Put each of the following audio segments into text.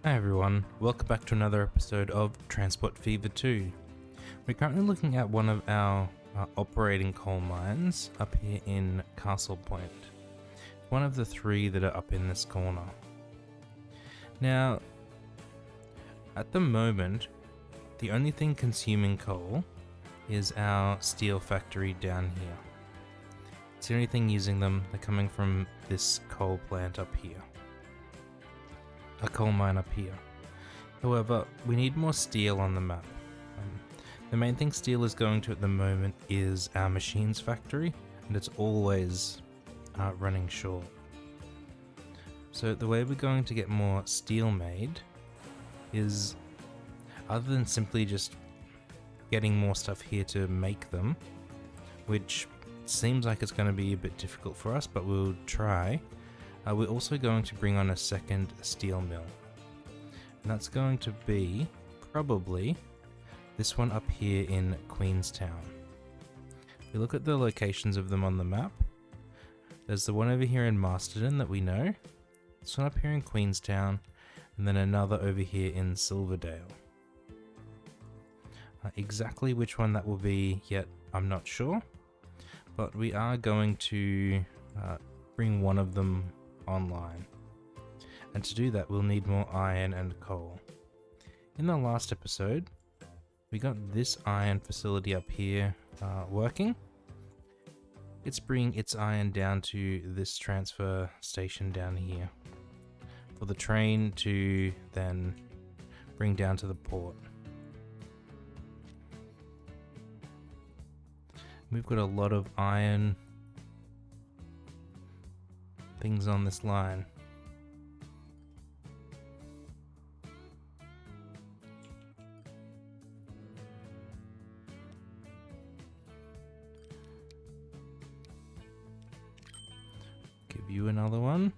Hi everyone, welcome back to another episode of Transport Fever 2. We're currently looking at one of our operating coal mines up here in Castle Point. One of the three that are up in this corner. Now, at the moment, the only thing consuming coal is our steel factory down here. It's the only thing using them. They're coming from this coal plant up here. A coal mine up here. However, we need more steel on the map. The main thing steel is going to at the moment is our machines factory, and it's always running short. So the way we're going to get more steel made is, other than simply just getting more stuff here to make them, which seems like it's going to be a bit difficult for us, but we'll try. We're also going to bring on a second steel mill. And that's going to be probably this one up here in Queenstown. If we look at the locations of them on the map, there's the one over here in Masterton that we know, this one up here in Queenstown, and then another over here in Silverdale. Exactly which one that will be yet, I'm not sure, but we are going to bring one of them online. And to do that, we'll need more iron and coal. In the last episode, we got this iron facility up here working. It's bringing its iron down to this transfer station down here for the train to then bring down to the port. We've got a lot of iron things on this line. Give you another one.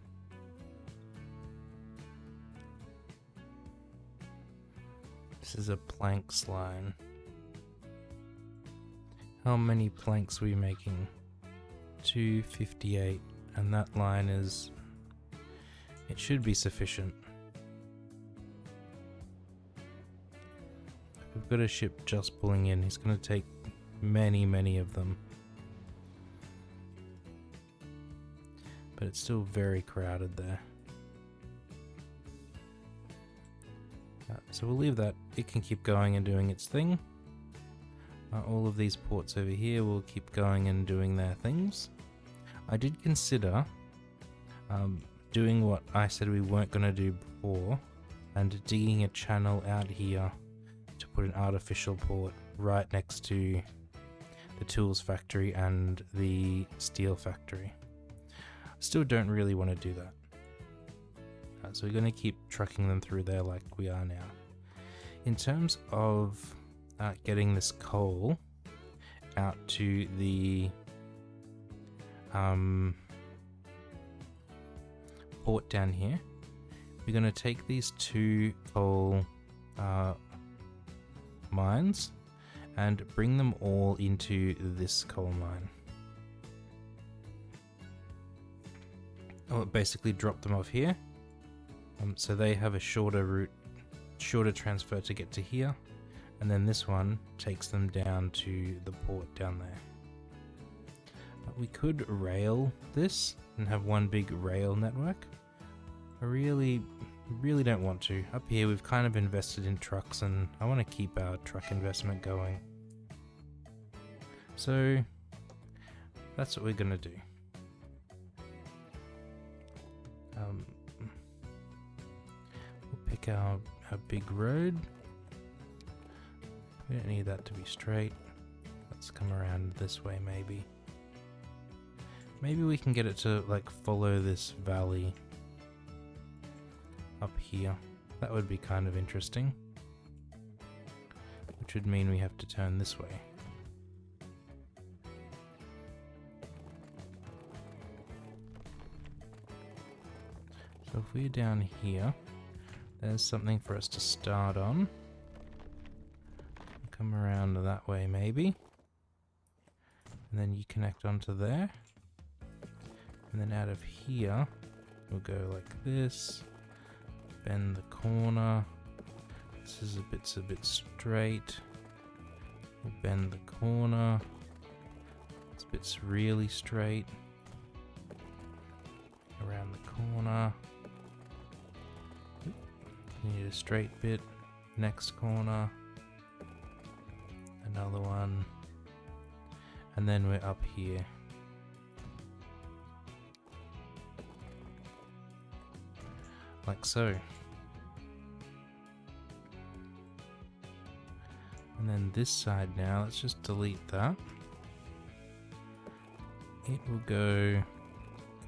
This is a planks line. How many planks are we making? 258. And that line is, it should be sufficient. We've got a ship just pulling in. He's going to take many of them. But it's still very crowded there. So we'll leave that. It can keep going and doing its thing. All of these ports over here will keep going and doing their things. I did consider doing what I said we weren't going to do before and digging a channel out here to put an artificial port right next to the tools factory and the steel factory. Still don't really want to do that. So we're going to keep trucking them through there like we are now. In terms of getting this coal out to the port down here, we're going to take these two coal mines and bring them all into this coal mine. I'll basically drop them off here, so they have a shorter route, shorter transfer to get to here, and then this one takes them down to the port down there. We could rail this and have one big rail network. I really don't want to. Up here we've kind of invested in trucks and I want to keep our truck investment going. So that's what we're going to do. We'll pick our big road. We don't need that to be straight. Let's come around this way maybe. Maybe we can get it to like follow this valley up here. That would be kind of interesting. Which would mean we have to turn this way. So if we're down here, there's something for us to start on. Come around that way maybe. And then you connect onto there. And then out of here, we'll go like this, bend the corner. This is a bit straight. We'll bend the corner. This bit's really straight. Around the corner. Need a straight bit. Next corner. Another one. And then we're up here. Like so. And then this side now, let's just delete that. It will go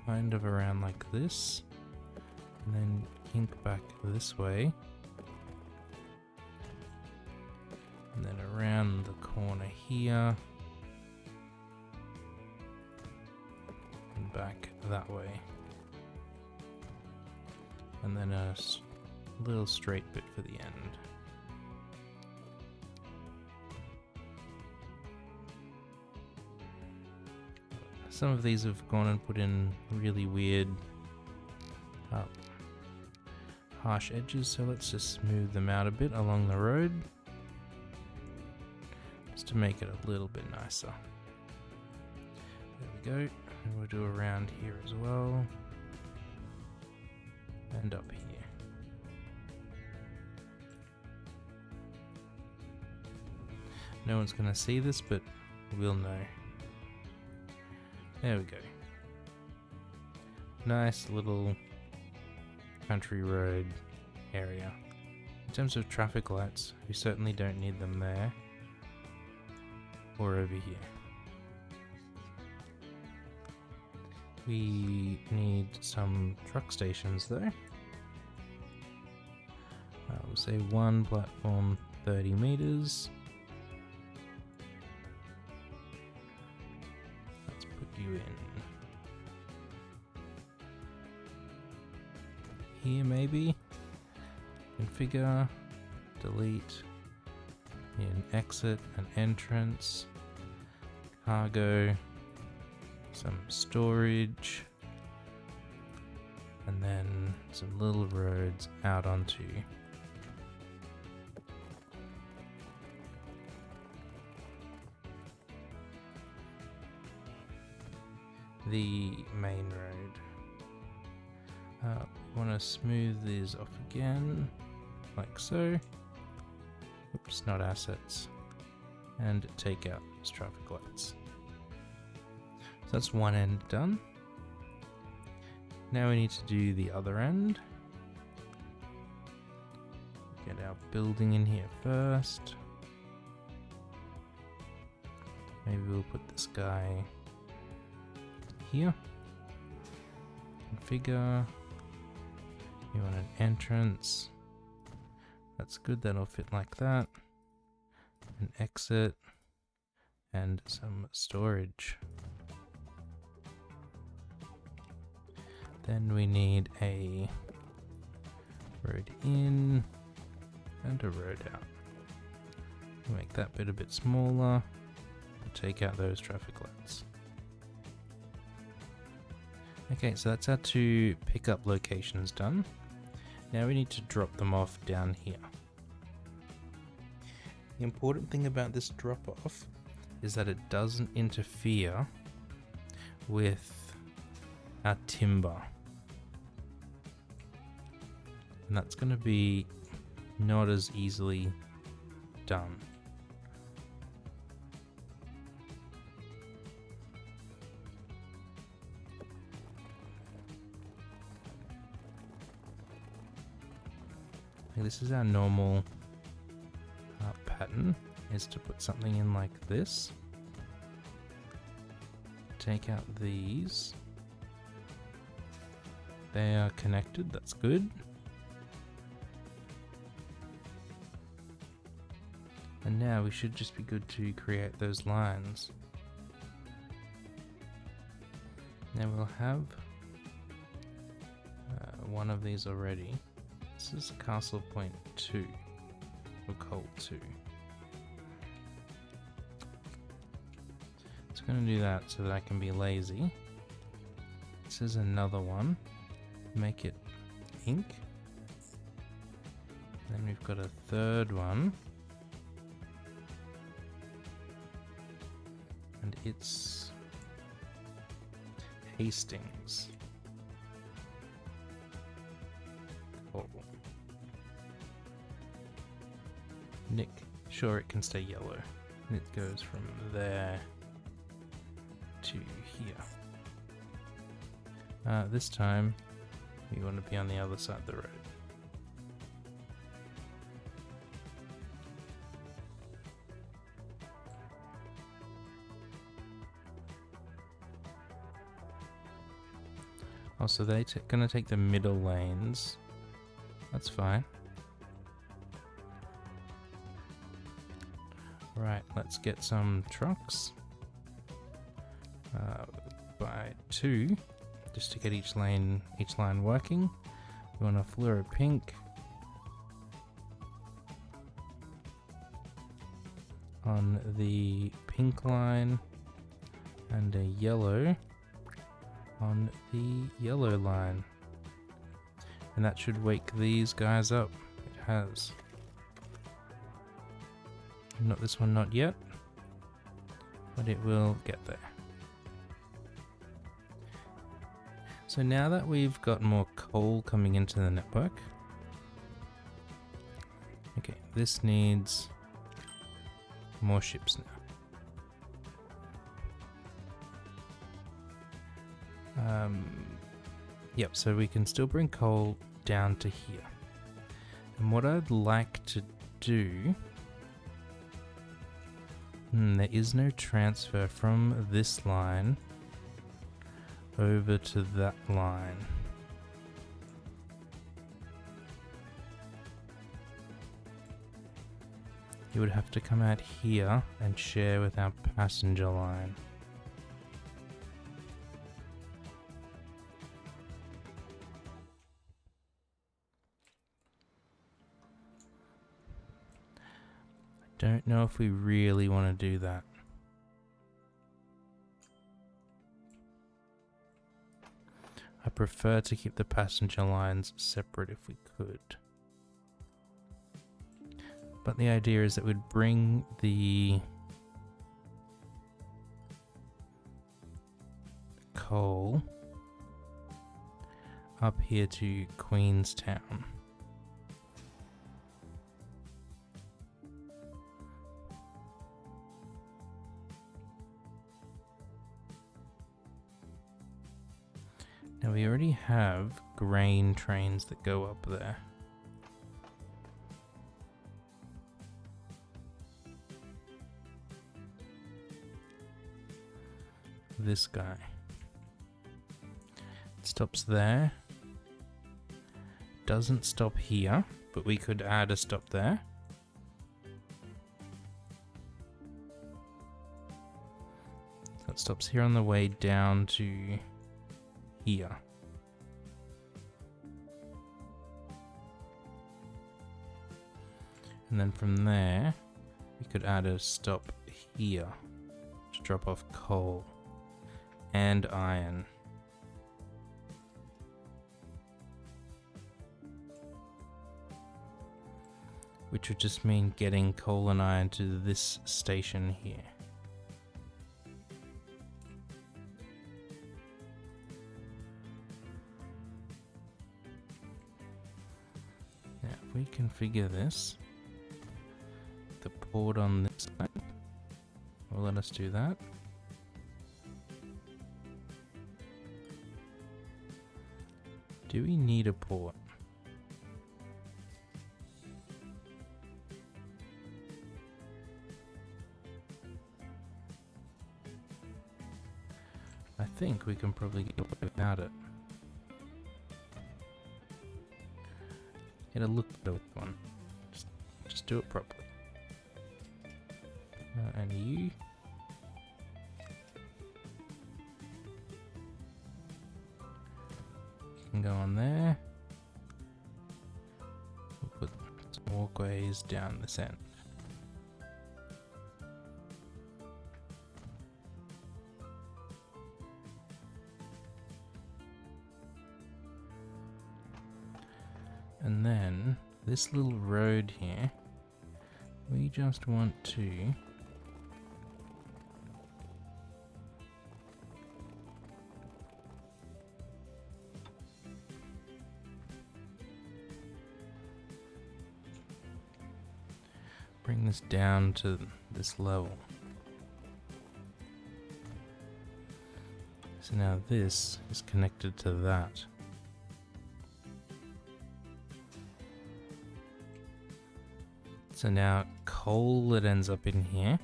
kind of around like this, and then kink back this way, and then around the corner here, and back that way, and then a little straight bit for the end. Some of these have gone and put in really weird harsh edges, so let's just smooth them out a bit along the road just to make it a little bit nicer. There we go, and we'll do around here as well, and up here. No one's gonna see this, but we'll know. There we go. Nice little country road area. In terms of traffic lights, we certainly don't need them there or over here. We need some truck stations though. We'll say one platform 30 meters. You in here maybe. Configure, delete, in exit and entrance, cargo, some storage, and then some little roads out onto the main road. Want to smooth these off again, like so. Oops, not assets. And take out these traffic lights. So that's one end done. Now we need to do the other end. Get our building in here first. Maybe we'll put this guy here. Configure. You want an entrance. That's good, that'll fit like that. An exit and some storage. Then we need a road in and a road out. Make that bit a bit smaller. Take out those traffic lights. Okay, so that's our two pickup locations done. Now we need to drop them off down here. The important thing about this drop off is that it doesn't interfere with our timber. And that's going to be not as easily done. This is our normal pattern, is to put something in like this. Take out these. They are connected, that's good. And now we should just be good to create those lines. Now we'll have one of these already. This is Castle Point 2, or Colt 2. It's going to do that so that I can be lazy. This is another one. Make it pink. Then we've got a third one. And it's Hastings. Oh. Nick, sure, it can stay yellow. And it goes from there to here. This time, we want to be on the other side of the road. Oh, so they're gonna take the middle lanes. That's fine. Right, let's get some trucks. By 2, just to get each line working. We want a fluoro pink on the pink line and a yellow on the yellow line. And that should wake these guys up. It has. Not this one, not yet. But it will get there. So now that we've got more coal coming into the network. Okay, this needs more ships now. Yep, so we can still bring coal down to here. And what I'd like to do... there is no transfer from this line over to that line. You would have to come out here and share with our passenger line. Don't know if we really want to do that. I prefer to keep the passenger lines separate if we could. But the idea is that we'd bring the coal up here to Queenstown. Now we already have grain trains that go up there. This guy. It stops there. Doesn't stop here, but we could add a stop there. So it stops here on the way down to here. And then from there, we could add a stop here to drop off coal and iron. Which would just mean getting coal and iron to this station here. Now, if we configure this, the port on this side will let us do that. Do we need a port? I think we can probably get away without it. It'll look better with one. Just do it properly. And you. Can go on there. We'll put some walkways down this end. And then this little road here, we just want to bring this down to this level. So now this is connected to that. So now coal, it ends up in here,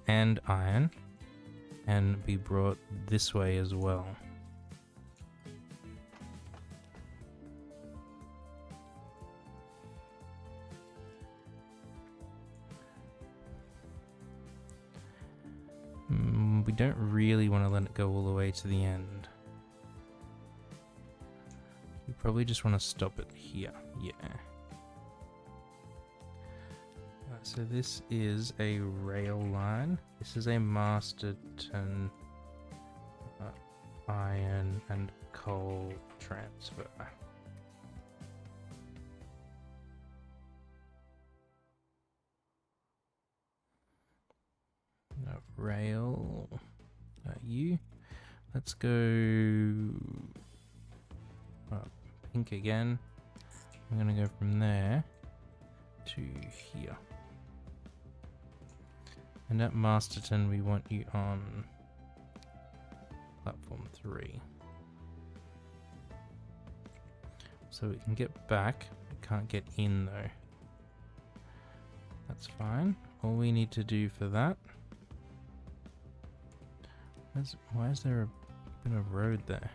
and iron, and be brought this way as well. We don't really want to let it go all the way to the end. We probably just want to stop it here. Yeah. So this is a rail line. This is a Masterton iron and coal transfer. Rail. You. Let's go pink again. I'm gonna go from there to here. And at Masterton, we want you on platform 3. So we can get back. We can't get in though. That's fine. All we need to do for that. Why is there a bit of road there?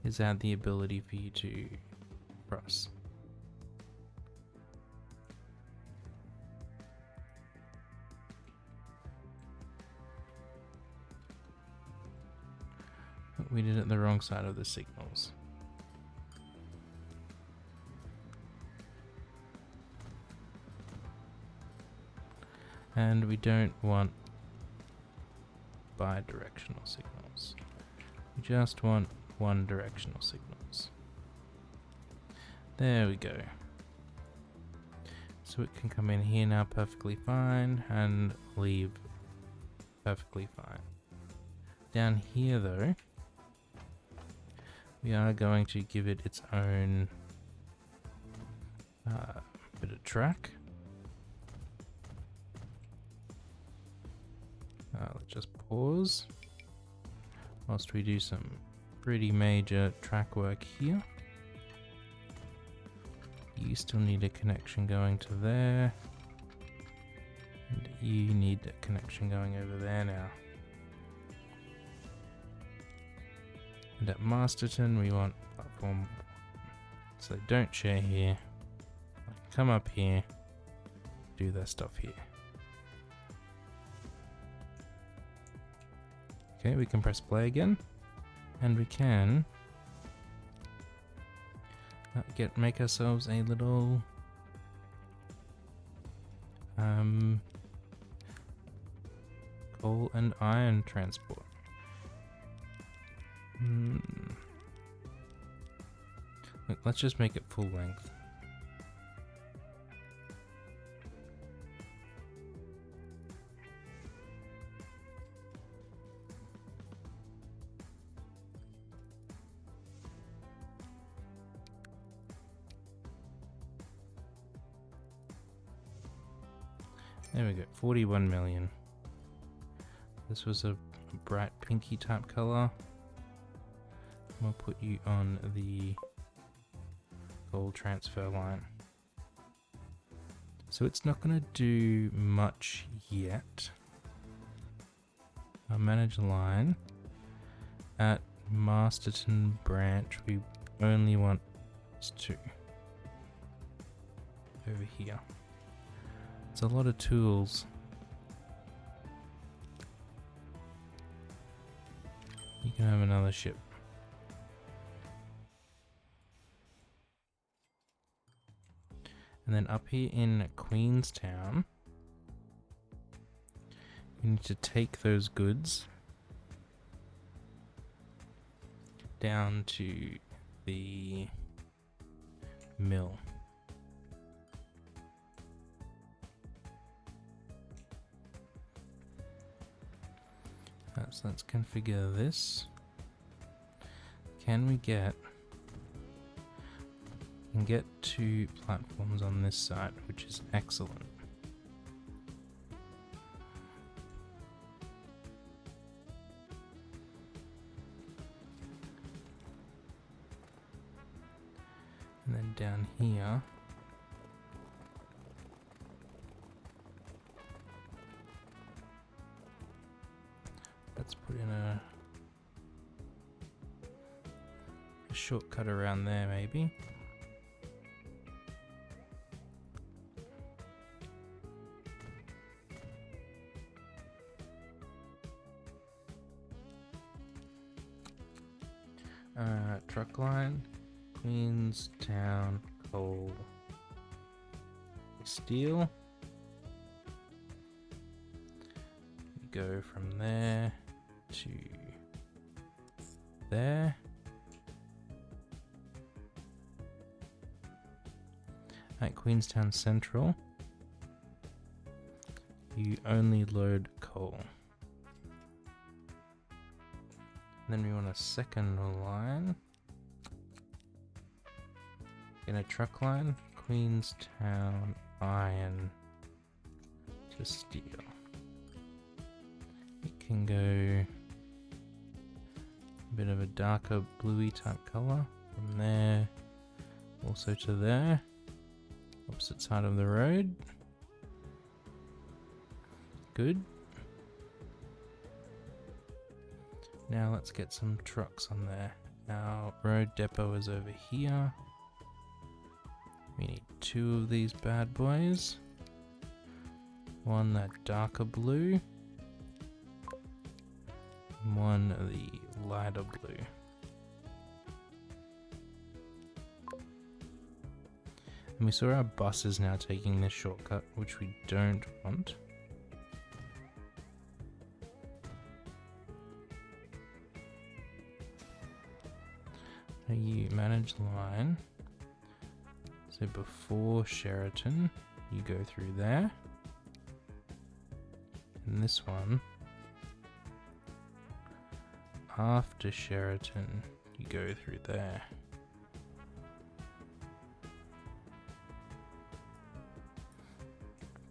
Is add the ability for you to cross. But we did it the wrong side of the signals. And we don't want bi-directional signals. We just want one directional signals. There we go. So it can come in here now perfectly fine and leave perfectly fine. Down here though, we are going to give it its own bit of track. Let's just pause whilst we do some pretty major track work here. You still need a connection going to there, and you need a connection going over there now. And at Masterton we want platform, so they don't share here. Come up here, do their stuff here. Okay, we can press play again, and we can make ourselves a little coal and iron transport. Look, let's just make it full length. There we go, 41 million. This was a bright pinky type color. We'll put you on the gold transfer line. So it's not going to do much yet. I'll manage line. At Masterton branch, we only want 2 over here. It's a lot of tools. You can have another ship. And then up here in Queenstown, We need to take those goods down to the mill. So let's configure this. Can we get 2 platforms on this side, which is excellent. And then down here, let's put in a shortcut around there maybe. Truck line, Queenstown coal, steel. Go from there to there. At Queenstown Central, you only load coal. Then we want a second line. In a truck line, Queenstown iron to steel. It can go a bit of a darker bluey type color from there also to there. Opposite side of the road. Good. Now let's get some trucks on there. Our road depot is over here. We need 2 of these bad boys. One that darker blue. And one the lighter blue. And we saw our bus is now taking this shortcut, which we don't want. You manage line. So before Sheraton, you go through there. And this one, after Sheraton, you go through there.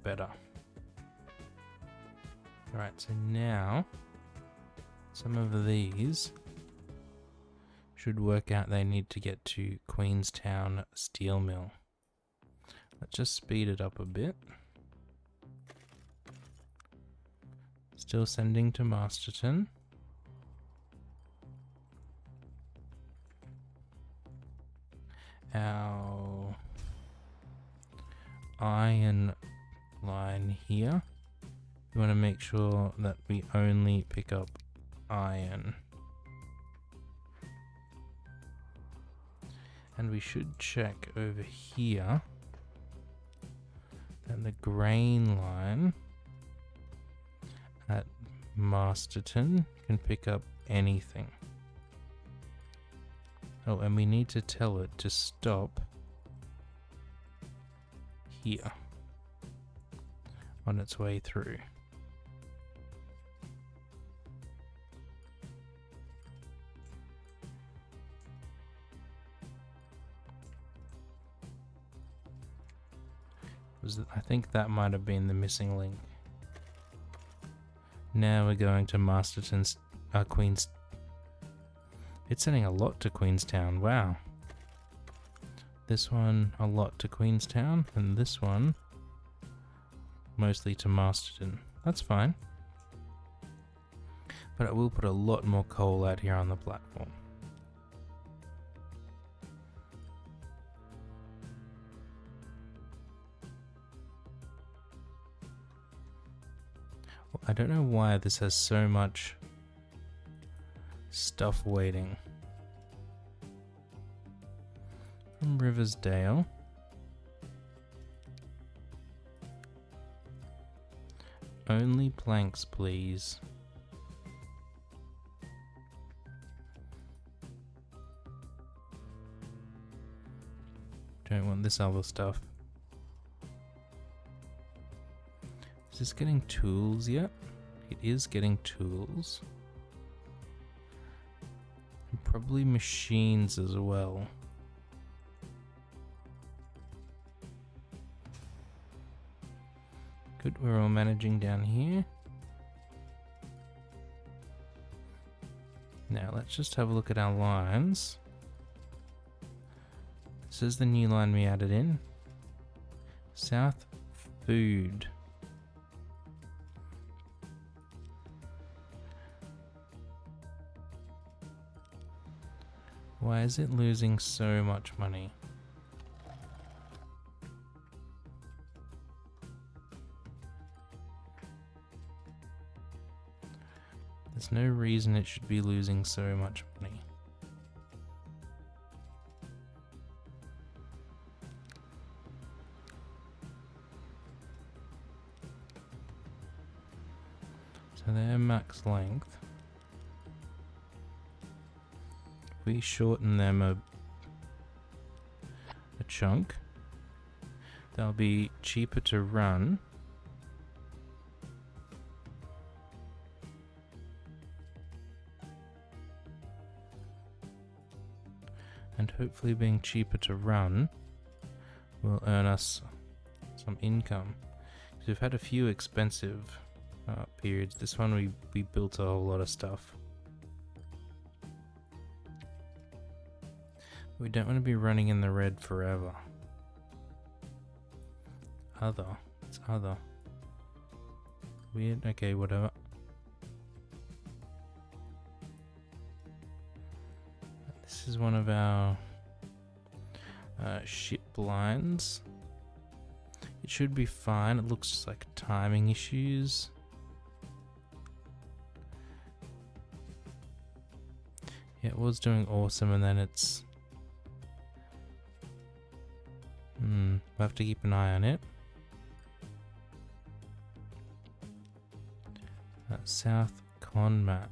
Better. Alright, so now some of these should work out they need to get to Queenstown Steel Mill. Let's just speed it up a bit. Still sending to Masterton. Our iron line here. We want to make sure that we only pick up iron. And we should check over here that the grain line at Masterton can pick up anything. Oh, and we need to tell it to stop here on its way through. I think that might have been the missing link. Now we're going to Masterton's Queens. It's sending a lot to Queenstown. Wow. This one a lot to Queenstown, and this one mostly to Masterton. That's fine. But it will put a lot more coal out here on the platform. I don't know why this has so much stuff waiting. From Riversdale. Only planks, please. Don't want this other stuff. Is this getting tools yet? It is getting tools. And probably machines as well. Good, we're all managing down here. Now let's just have a look at our lines. This is the new line we added in. South Food. Why is it losing so much money? There's no reason it should be losing so much money. So they're max length. If we shorten them a chunk, they'll be cheaper to run. And hopefully being cheaper to run will earn us some income. So we've had a few expensive periods. This one we built a whole lot of stuff. We don't want to be running in the red forever. It's other. Weird, okay, whatever. This is one of our ship blinds. It should be fine. It looks like timing issues. Yeah, it was doing awesome and then it's... we'll have to keep an eye on it. South Conmat.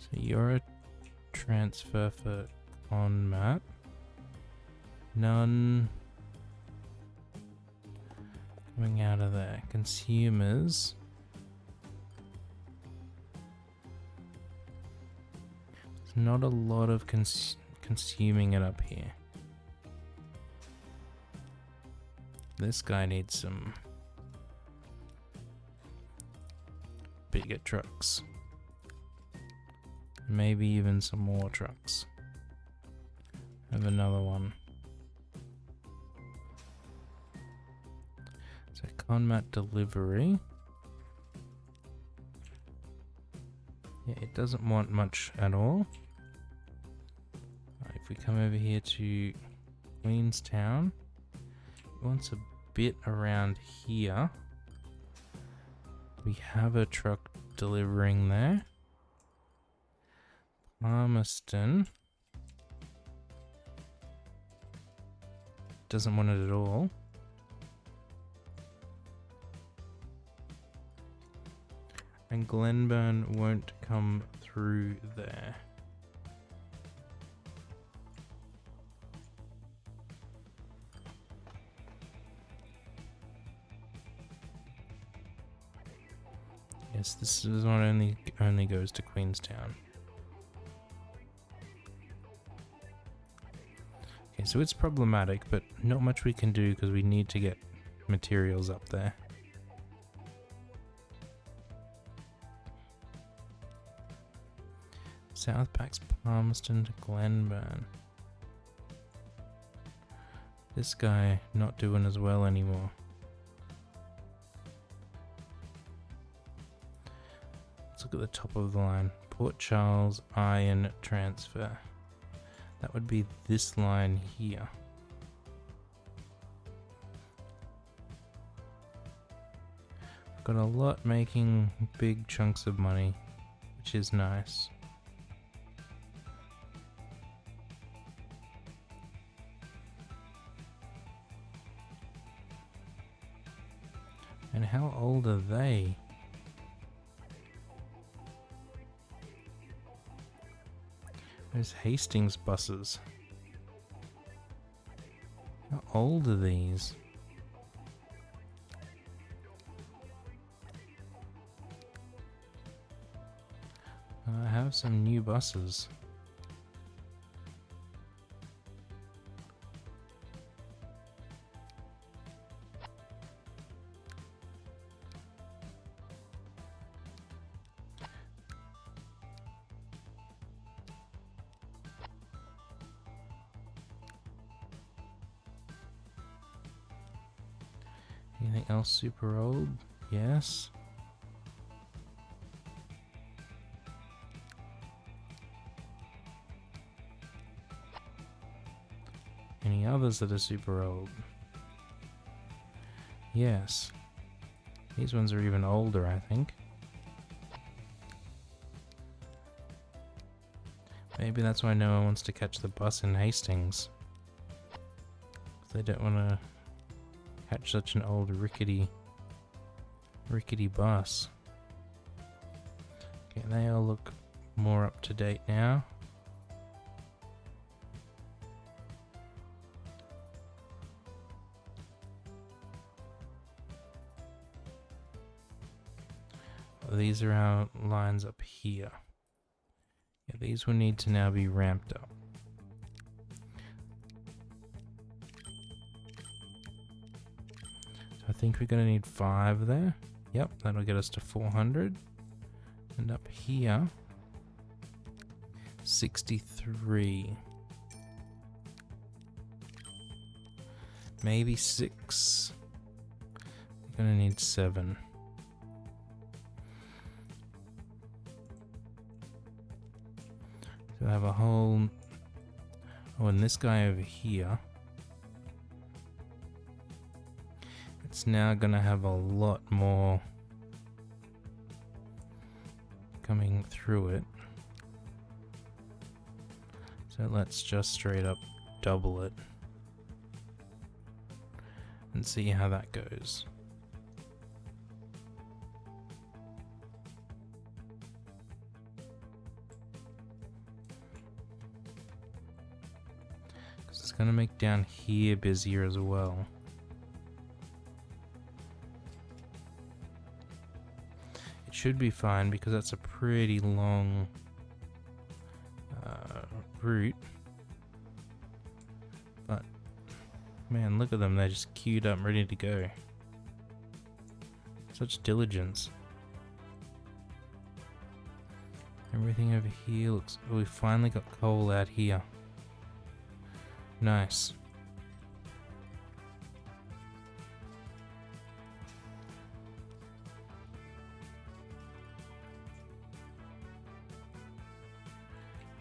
So you're a transfer for Conmat. None coming out of there. Consumers. There's not a lot of consuming it up here. This guy needs some bigger trucks. Maybe even some more trucks. Have another one. So Conmat delivery. Yeah, it doesn't want much at all. If we come over here to Queenstown, it wants a bit around here. We have a truck delivering there. Palmerston doesn't want it at all. And Glenburn won't come through there. Yes, this is one only goes to Queenstown. Okay, so it's problematic, but not much we can do because we need to get materials up there. Southpacks Palmerston to Glenburn. This guy not doing as well anymore. Let's look at the top of the line. Port Charles Iron Transfer. That would be this line here. Got a lot making big chunks of money, which is nice. And how old are they? Those Hastings buses. How old are these? I have some new buses. Anything else super old? Yes. Any others that are super old? Yes. These ones are even older, I think. Maybe that's why no one wants to catch the bus in Hastings. They don't want to catch such an old rickety bus. Okay, they all look more up to date now. These are our lines up here. Yeah, these will need to now be ramped up. So I think we're going to need 5 there. Yep, that'll get us to 400. And up here, 63. Maybe 6. We're going to need 7. So I have a whole... Oh, and this guy over here. It's now gonna have a lot more coming through it. So let's just straight up double it. And see how that goes. It's gonna make down here busier as well. It should be fine because that's a pretty long route. But man, look at them, they're just queued up ready to go. Such diligence. Everything over here looks... Oh, we finally got coal out here. Nice.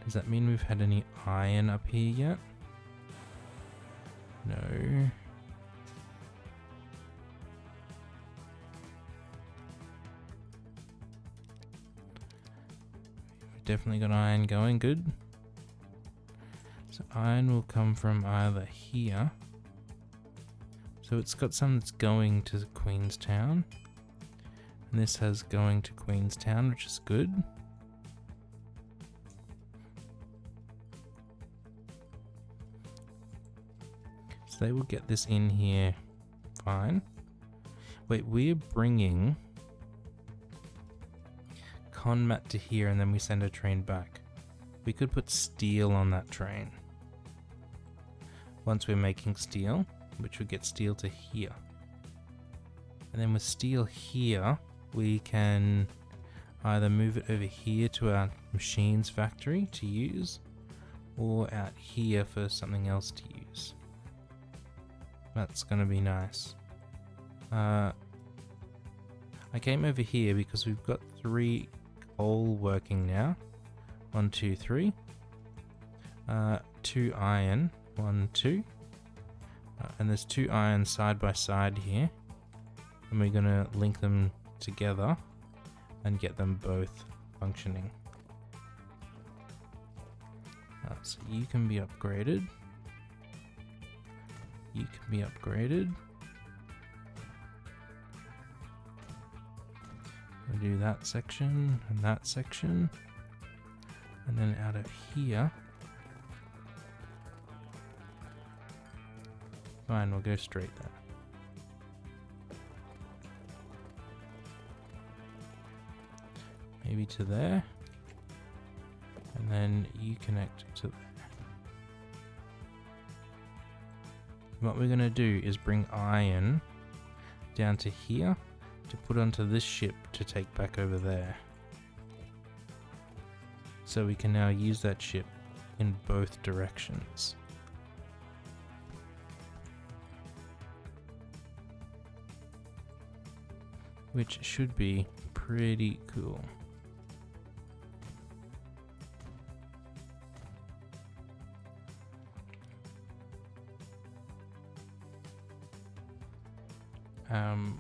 Does that mean we've had any iron up here yet? No. We've definitely got iron going, good. So iron will come from either here. So it's got some that's going to Queenstown. And this has going to Queenstown, which is good. So they will get this in here fine. Wait, we're bringing Conmat to here and then we send a train back. We could put steel on that train. Once we're making steel, which would get steel to here. And then with steel here, we can either move it over here to our machines factory to use, or out here for something else to use. That's gonna be nice. I came over here because we've got 3 coal working now. 1, 2, 3. 2 iron. 1, 2. And there's 2 iron side by side here. And we're gonna link them together and get them both functioning. So you can be upgraded. You can be upgraded. We'll do that section and that section. And then out of here. Fine, we'll go straight there. Maybe to there. And then you connect to there. What we're going to do is bring iron down to here to put onto this ship to take back over there. So we can now use that ship in both directions. Which should be pretty cool.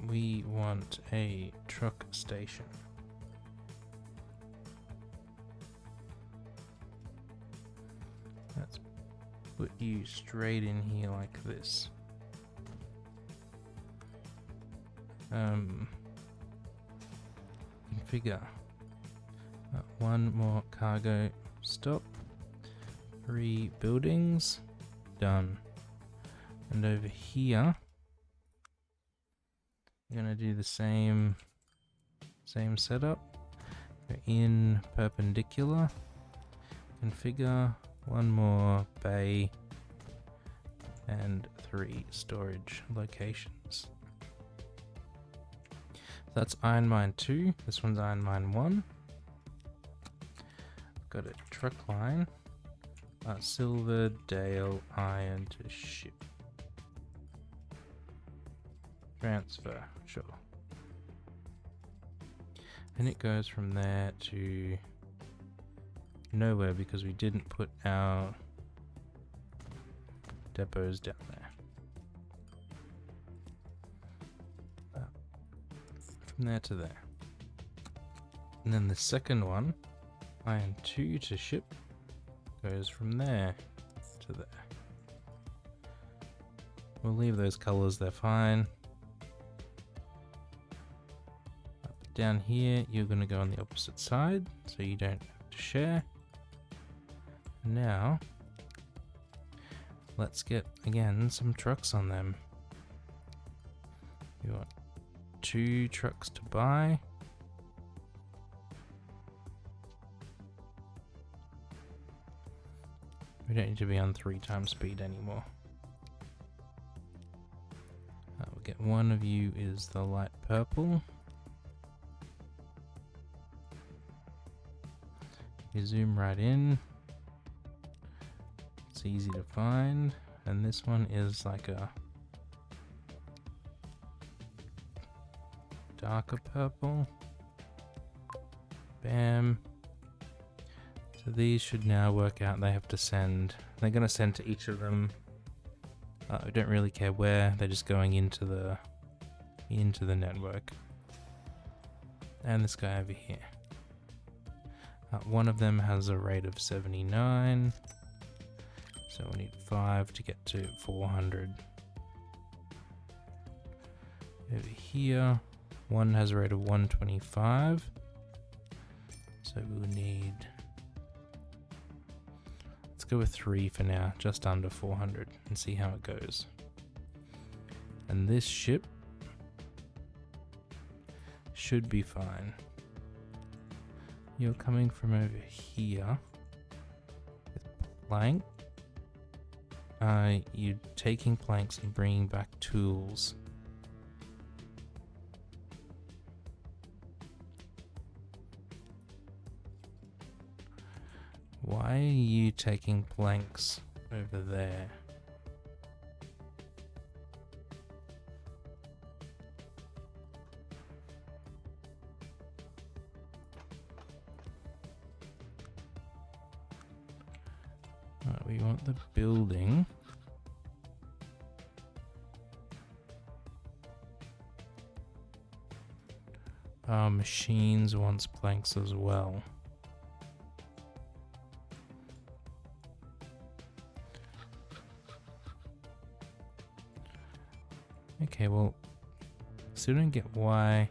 We want a truck station. Let's put you straight in here like this. Configure. One more cargo stop. 3 buildings. Done. And over here, we're going to do the same setup. Go in perpendicular. Configure. 1 more bay. And 3 storage locations. That's Iron Mine 2. This one's Iron Mine 1. Got a truck line. Silver, Dale, iron to ship. Transfer, sure. And it goes from there to nowhere because we didn't put our depots down there. From there to there. And then the second one, iron 2 to ship, goes from there to there. We'll leave those colors, they're fine. Down here, you're going to go on the opposite side, so you don't have to share. Now, let's get, again, some trucks on them. You want 2 trucks to buy. We don't need to be on 3 times speed anymore. We'll get one of you is the light purple. You zoom right in. It's easy to find. And this one is like a darker purple. Bam. So these should now work out. They have to send. They're going to send to each of them. We don't really care where. They're just going into the network. And this guy over here. One of them has a rate of 79. So we need 5 to get to 400. Over here, one has a rate of 125. So we will need, let's go with 3 for now, just under 400, and see how it goes. And this ship should be fine. You're coming from over here with plank. You're taking planks and bringing back tools. Why are you taking planks over there? We want the building. Machines wants planks as well. Okay, well, still don't get why.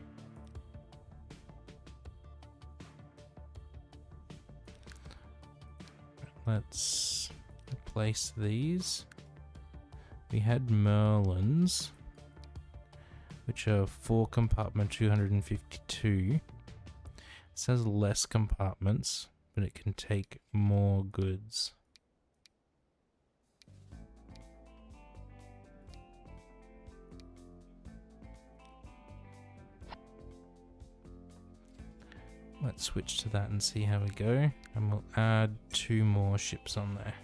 Let's replace these. We had Merlins, which are 4 compartment 252. It says less compartments, but it can take more goods. Let's switch to that and see how we go. And we'll add 2 more ships on there,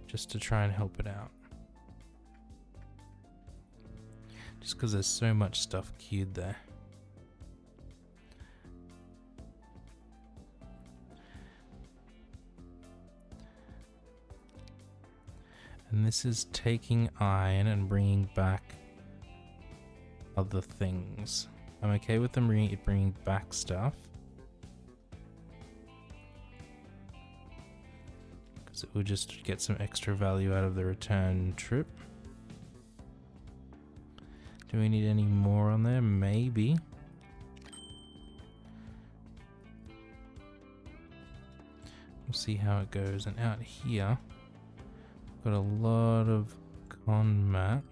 just to try and help it out. Just because there's so much stuff queued there. And this is taking iron and bringing back other things. I'm okay with them bringing back stuff, because it will just get some extra value out of the return trip. Do we need any more on there? Maybe. We'll see how it goes. And out here, got a lot of Conmat.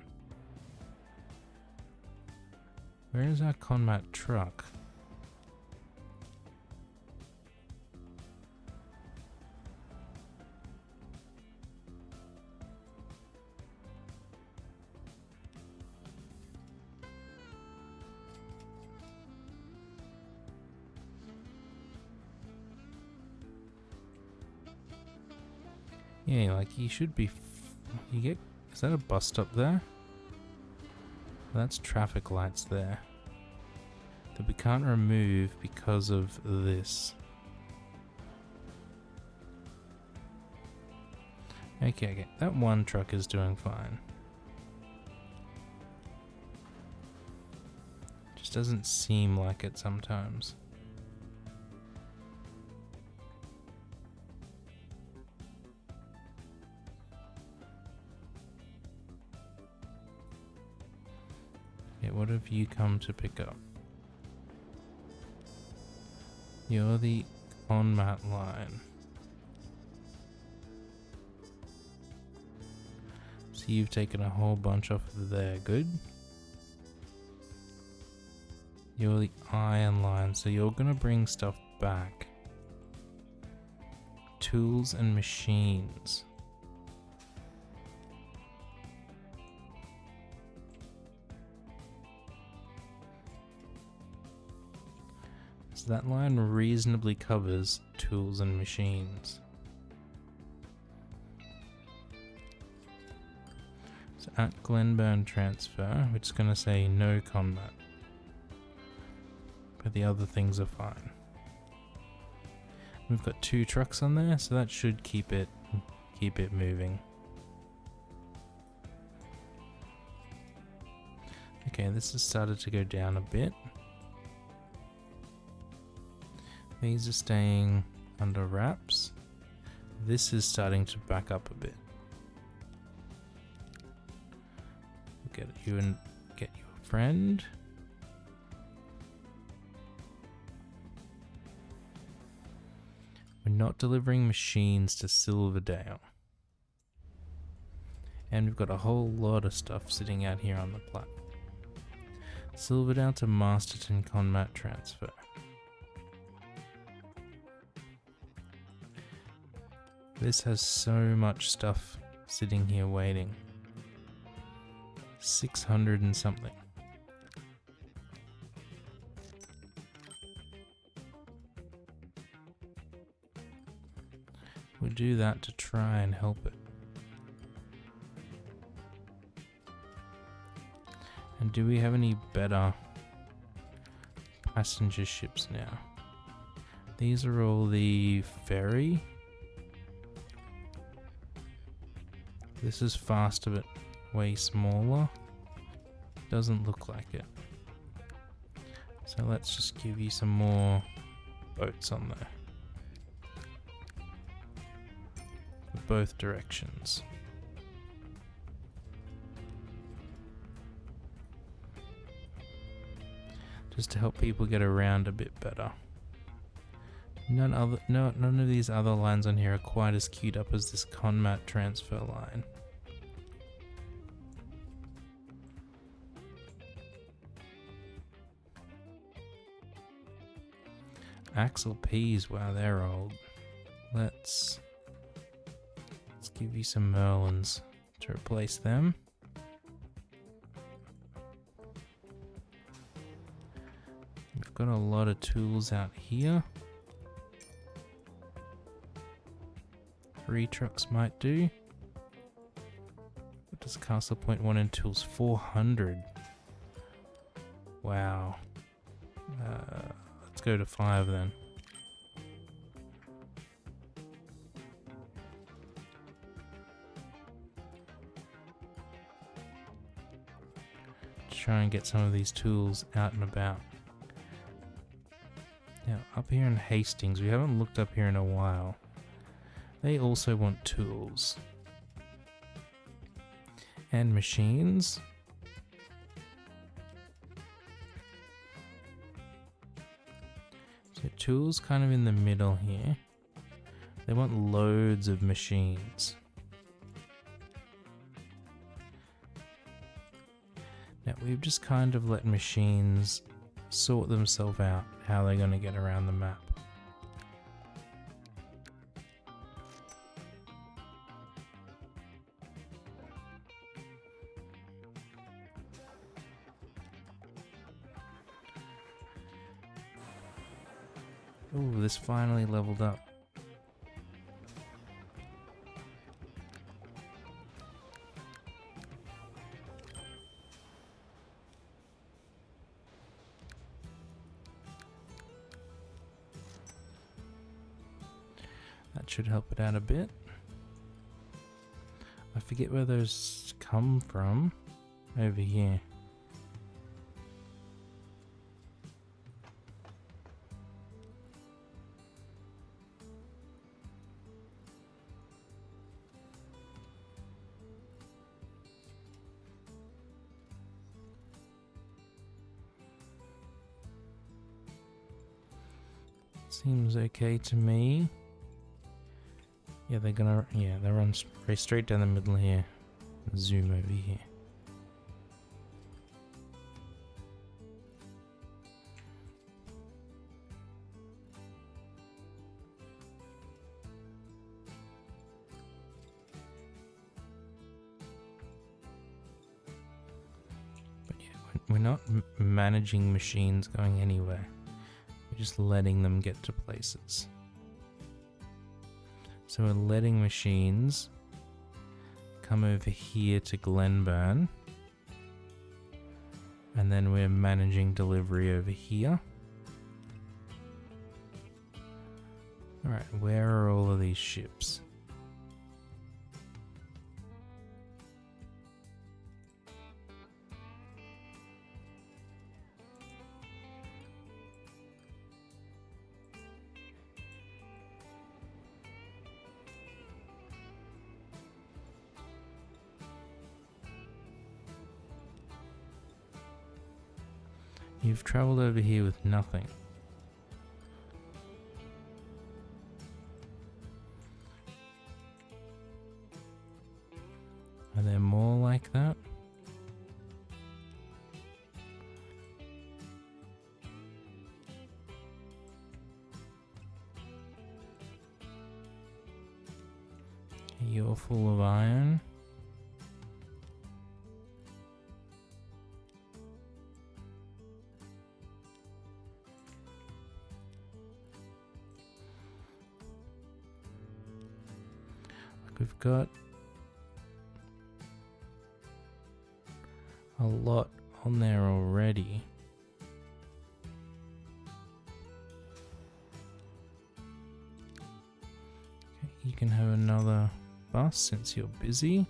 Where is our Conmat truck? Yeah, like you should be. You get. Is that a bus stop there? That's traffic lights there that we can't remove because of this. Okay, that one truck is doing fine. Just doesn't seem like it sometimes. What have you come to pick up? You're the Conmat line. So you've taken a whole bunch off of there, good. You're the iron line, so you're gonna bring stuff back. Tools and machines. So that line reasonably covers tools and machines. So at Glenburn transfer, we're just going to say no Conmat. But the other things are fine. We've got 2 trucks on there, so that should keep it moving. Okay, this has started to go down a bit. These are staying under wraps. This is starting to back up a bit. Get you a friend. We're not delivering machines to Silverdale. And we've got a whole lot of stuff sitting out here on the platform. Silverdale to Masterton Conmat transfer. This has so much stuff sitting here waiting. 600 and something. We'll do that to try and help it. And do we have any better passenger ships now? These are all the ferry. This is faster but way smaller. Doesn't look like it. So So let's just give you some more boats on there. For both directions. Just to help people get around a bit better. None of these other lines on here are quite as queued up as this Conmat transfer line. Axle Peas, wow, they're old. Let's give you some Merlins to replace them. We've got a lot of tools out here. 3 trucks might do. What does Castle Point want in tools? 400. Wow. Let's go to 5 then. Try and get some of these tools out and about. Now, up here in Hastings, we haven't looked up here in a while. They also want tools. And machines. So tools kind of in the middle here. They want loads of machines. Now we've just kind of let machines sort themselves out how they're going to get around the map. Ooh, this finally leveled up. That should help it out a bit. I forget where those come from. Over here. Seems okay to me. Yeah, they're run straight down the middle here. Zoom over here. But yeah, we're not managing machines going anywhere. We're just letting them get to places. So we're letting machines come over here to Glenburn. And then we're managing delivery over here. Alright, where are all of these ships? You've traveled over here with nothing. Are there more like that? You're full of iron. We've got a lot on there already. Okay, you can have another bus since you're busy.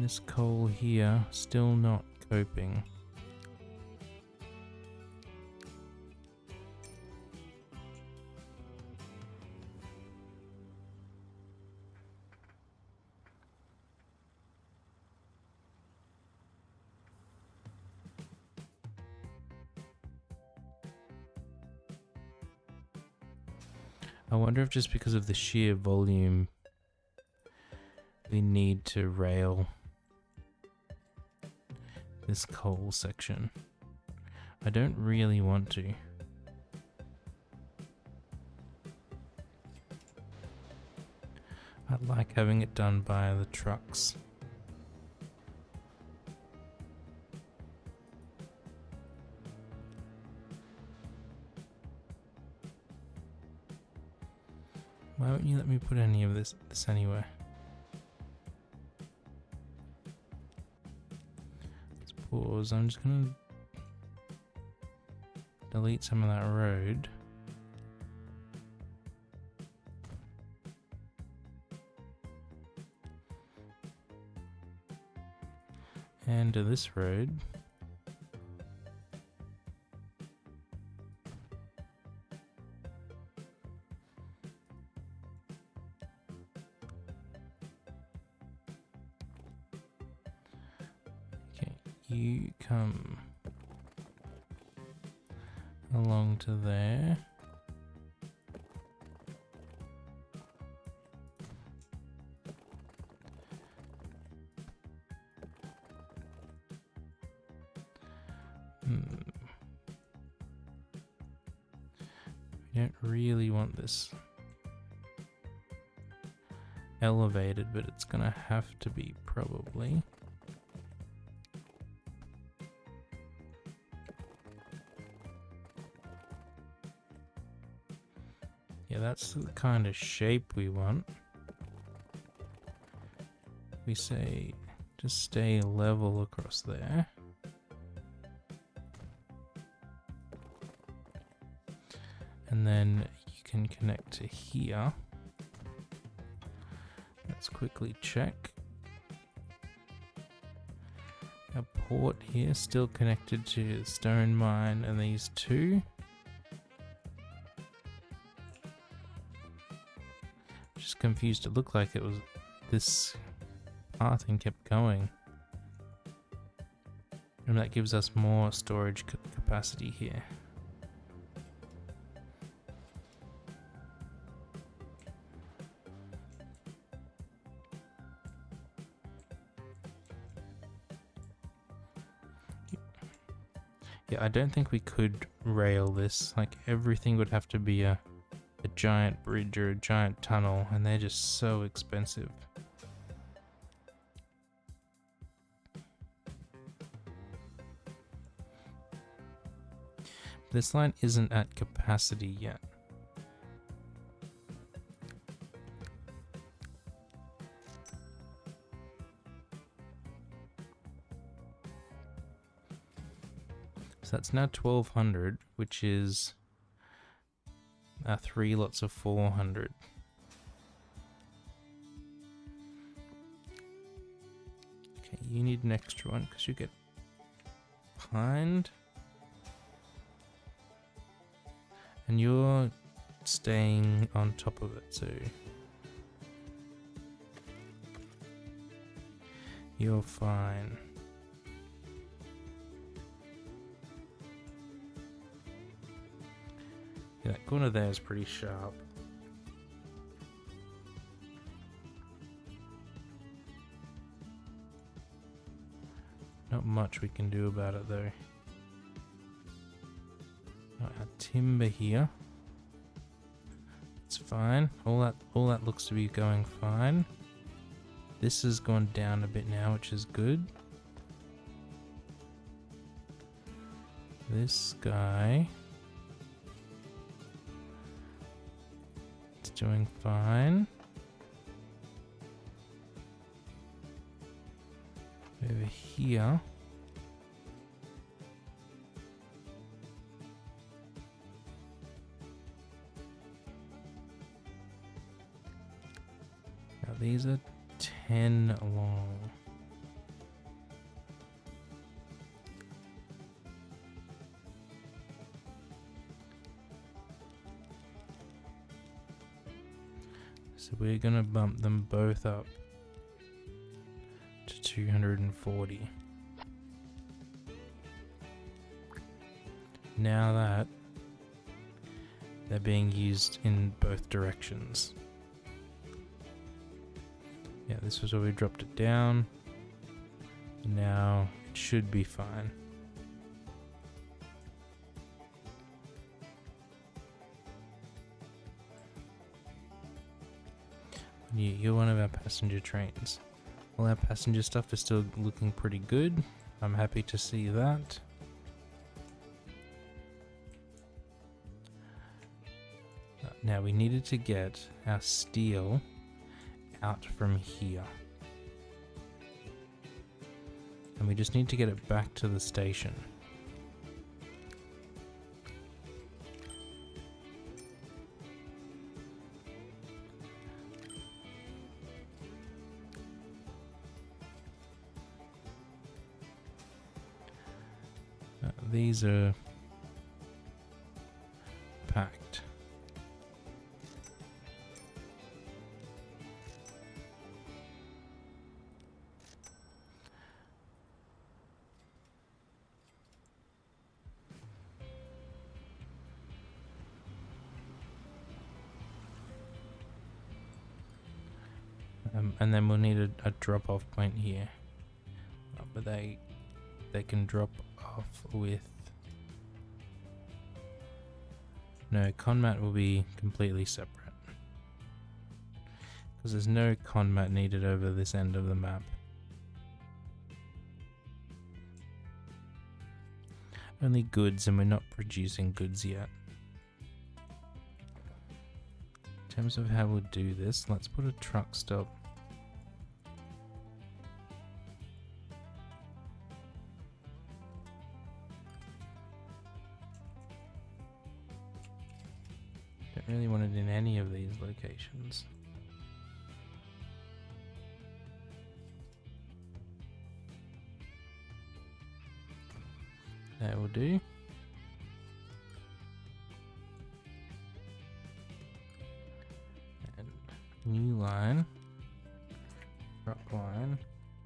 this coal here, still not coping. I wonder if just because of the sheer volume, we need to rail this coal section. I don't really want to. I like having it done by the trucks. Why won't you let me put any of this anywhere? Let's pause. I'm just gonna delete some of that road. And to this road. You come along to there. We don't really want this elevated, but it's gonna have to be probably. Yeah, that's the kind of shape we want. We say just stay level across there. And then you can connect to here. Let's quickly check. A port here still connected to the stone mine and these two. Just confused. It looked like it was this path and kept going. And that gives us more storage capacity here. Yeah, I don't think we could rail this. Like, everything would have to be a giant bridge or a giant tunnel, and they're just so expensive. This line isn't at capacity yet. So that's now 1200, which is 3 lots of 400. Okay, you need an extra one because you get behind. And you're staying on top of it too. You're fine. Yeah, that corner there is pretty sharp. Not much we can do about it though. Our timber here. It's fine. All that looks to be going fine. This has gone down a bit now, which is good. This guy, it's doing fine. Over here. Now these are 10 long. So we're gonna bump them both up to 240. Now that they're being used in both directions. Yeah, this was where we dropped it down. Now it should be fine. You're one of our passenger trains. All our passenger stuff is still looking pretty good. I'm happy to see that. Now we needed to get our steel out from here. And we just need to get it back to the station. These are packed. And then we'll need a drop-off point here, but they can drop off with no conmat. Will be completely separate because there's no conmat needed over this end of the map. Only goods, and we're not producing goods yet. In terms of how we'll do this, let's put a truck stop don't really want it in any of these locations. That will do. And new line, truck line,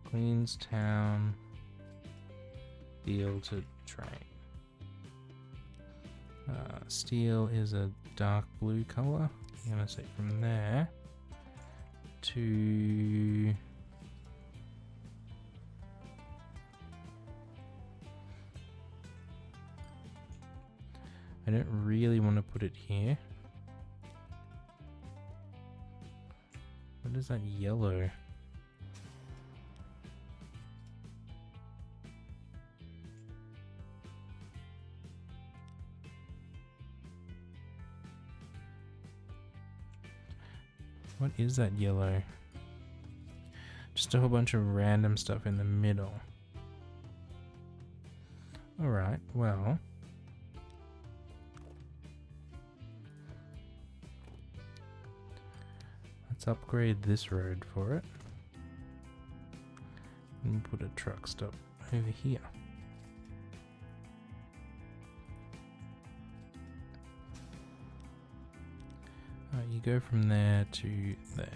Queenstown, steel to train. Steel is a dark blue color. I'm gonna say from there to I don't really want to put it here. What is that yellow? What is that yellow? Just a whole bunch of random stuff in the middle. Alright, well. Let's upgrade this road for it. And put a truck stop over here. You go from there to there.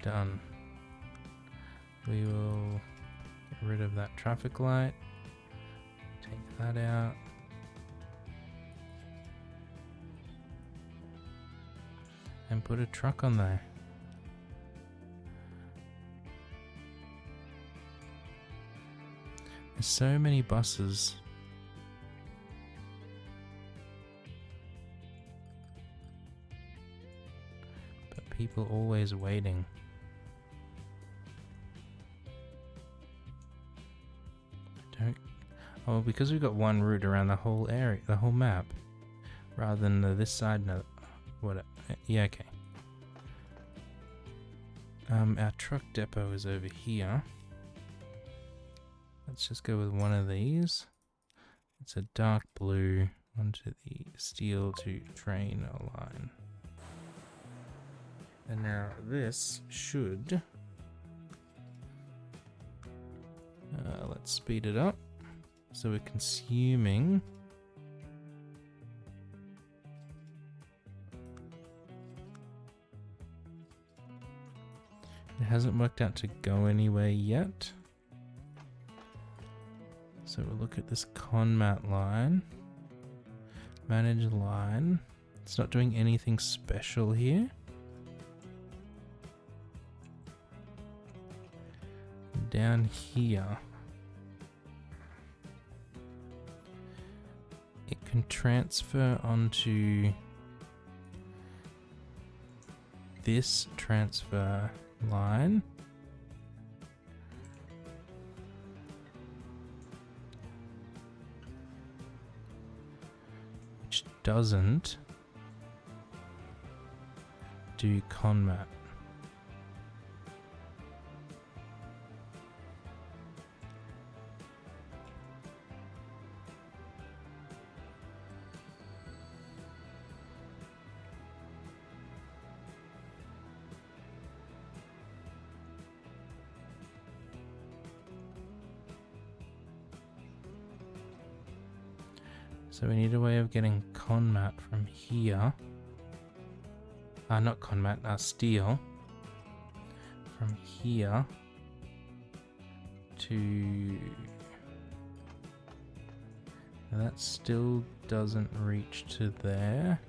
Done. We will get rid of that traffic light. Take that out. And put a truck on there. There's so many buses. But people always waiting. Oh, because we've got one route around the whole area, the whole map, rather than this side. No, what? Yeah, okay. Our truck depot is over here. Let's just go with one of these. It's a dark blue onto the steel to train line. And now this should Let's speed it up. So we're consuming it hasn't worked out to go anywhere yet. So we'll look at this conmat line. Manage line. It's not doing anything special here. Down here, it can transfer onto this transfer line. Which doesn't do conmat. So we need a way of getting conmat from here. Not conmat, steel. From here to... Now that still doesn't reach to there.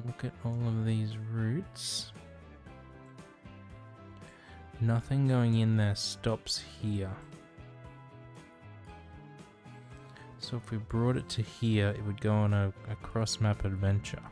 Look at all of these routes. Nothing going in there stops here. So if we brought it to here, it would go on a cross-map adventure.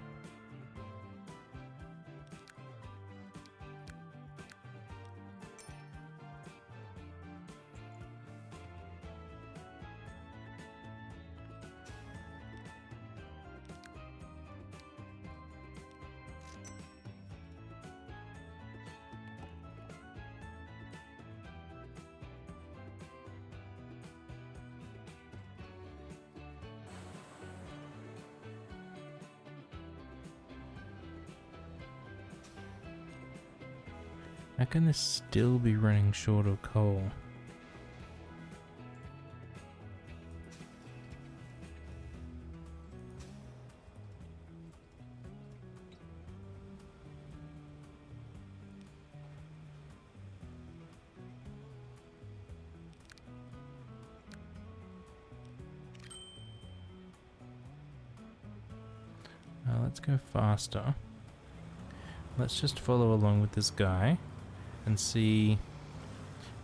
How can this still be running short of coal? Now let's go faster. Let's just follow along with this guy and see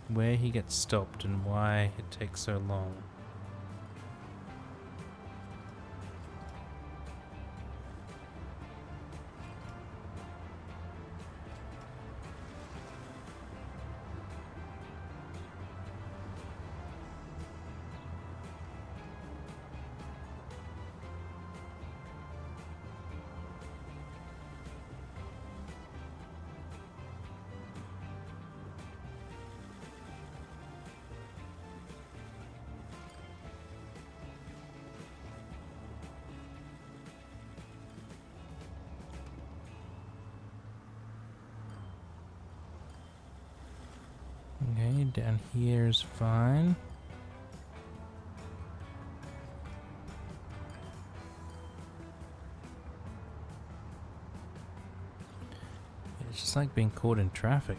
where he gets stopped and why it takes so long. Okay, down here is fine. It's just like being caught in traffic.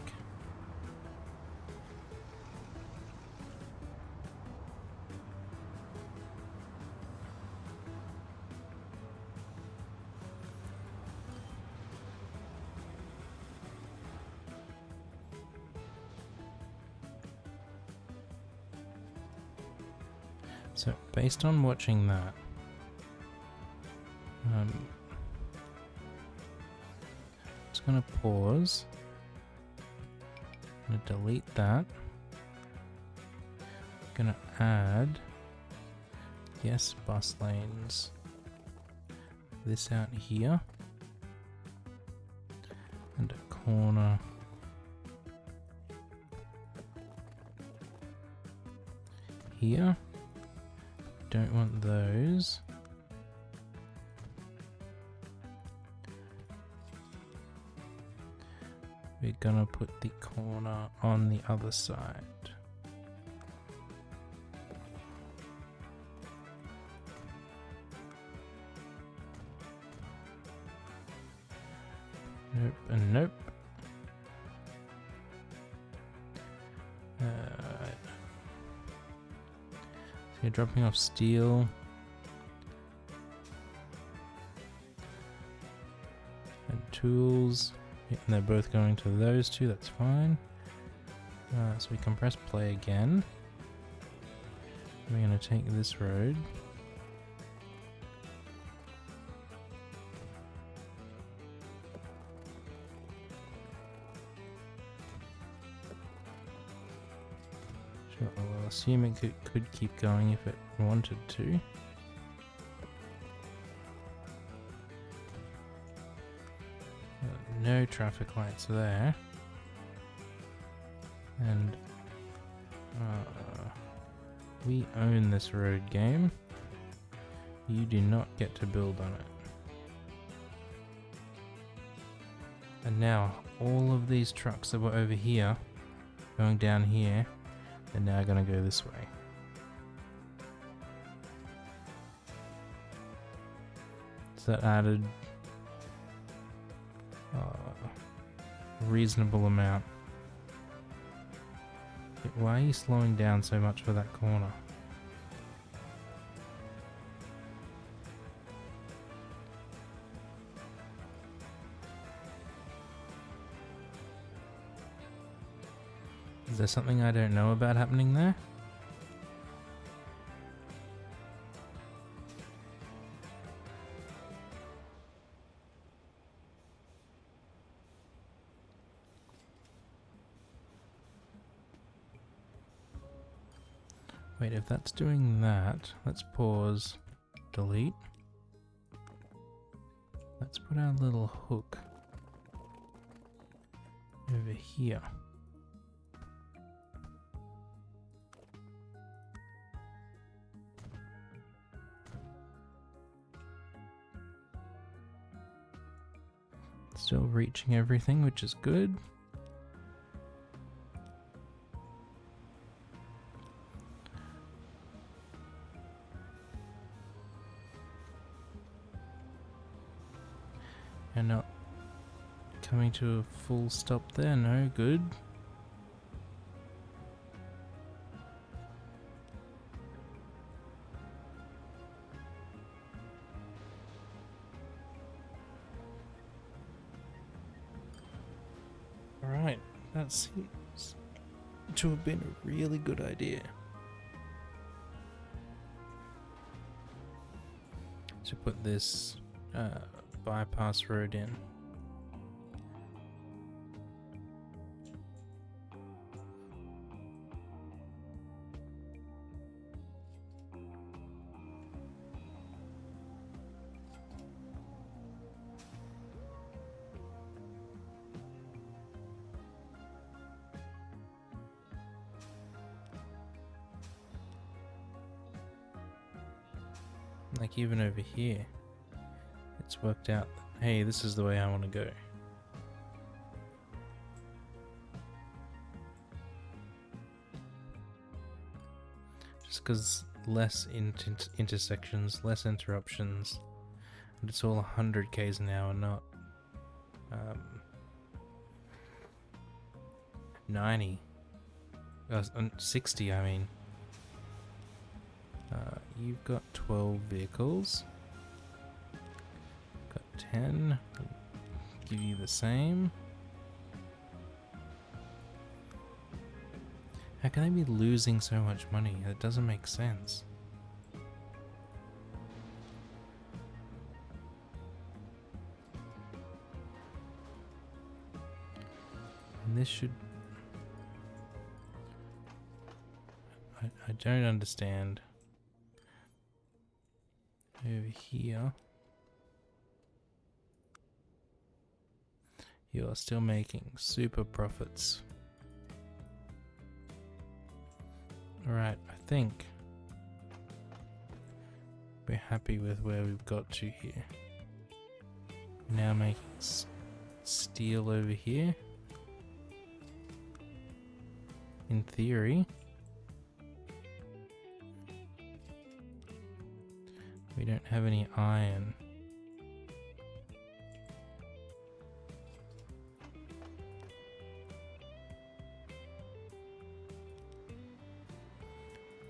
So, based on watching that, just gonna pause. I'm gonna delete that. Gonna add yes bus lanes. This out here, and a corner here. Don't want those. we're gonna put the corner on the other side. Nope and nope. So you're dropping off steel. And tools. And they're both going to those two, that's fine. So we can press play again. We're going to take this road. Sure, I'll assume it could keep going if it wanted to. No traffic lights there. And we own this road, game. You do not get to build on it. And now all of these trucks that were over here going down here, they're now going to go this way. So that added a reasonable amount. Why are you slowing down so much for that corner? Is there something I don't know about happening there? Wait, if that's doing that, let's pause, delete. Let's put our little hook over here. Still reaching everything, which is good. And not coming to a full stop there, no good. Alright, that seems to have been a really good idea. To put this bypass road in. Like even over here, it's worked out, hey, this is the way I want to go. Just because less intersections, less interruptions, and it's all 100 k's an hour, not 90, 60 I mean. You've got 12 vehicles. Got 10. Give you the same. How can I be losing so much money? That doesn't make sense. And this should... I don't understand. Over here, you are still making super profits. Alright, I think we're happy with where we've got to here. Now making steel over here. in theory. We don't have any iron.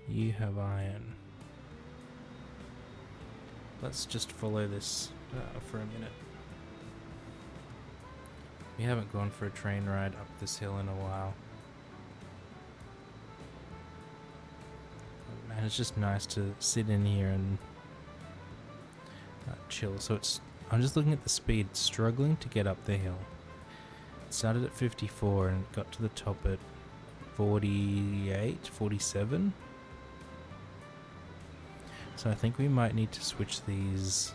You have iron. Let's just follow this for a minute. We haven't gone for a train ride up this hill in a while. Man, it's just nice to sit in here and chill. So I'm just looking at the speed, struggling to get up the hill. It started at 54 and got to the top at 48, 47. So I think we might need to switch these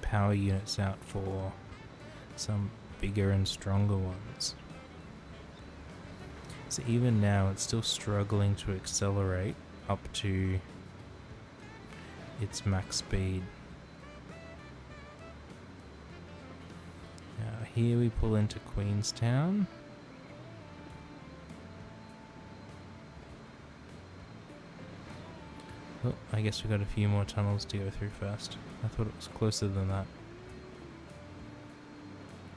power units out for some bigger and stronger ones. So even now it's still struggling to accelerate up to its max speed. Now here we pull into Queenstown. Oh, I guess we got a few more tunnels to go through first. I thought it was closer than that.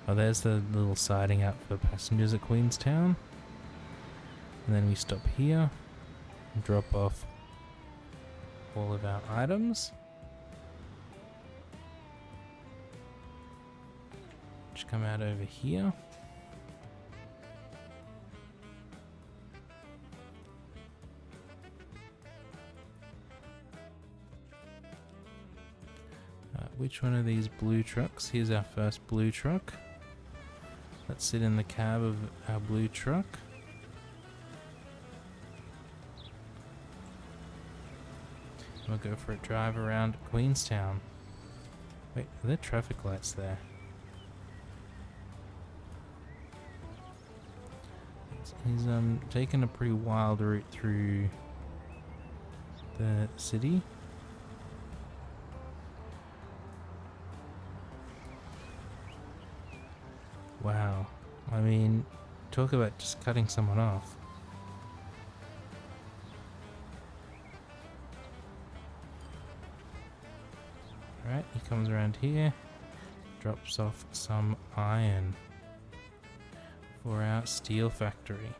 Oh, there's the little siding out for passengers at Queenstown. And then we stop here and drop off all of our items. Which come out over here. Which one of these blue trucks? Here's our first blue truck. Let's sit in the cab of our blue truck. We'll go for a drive around Queenstown. Wait, are there traffic lights there? He's taken a pretty wild route through the city. Wow, I mean, talk about just cutting someone off. Alright, he comes around here, drops off some iron for our steel factory.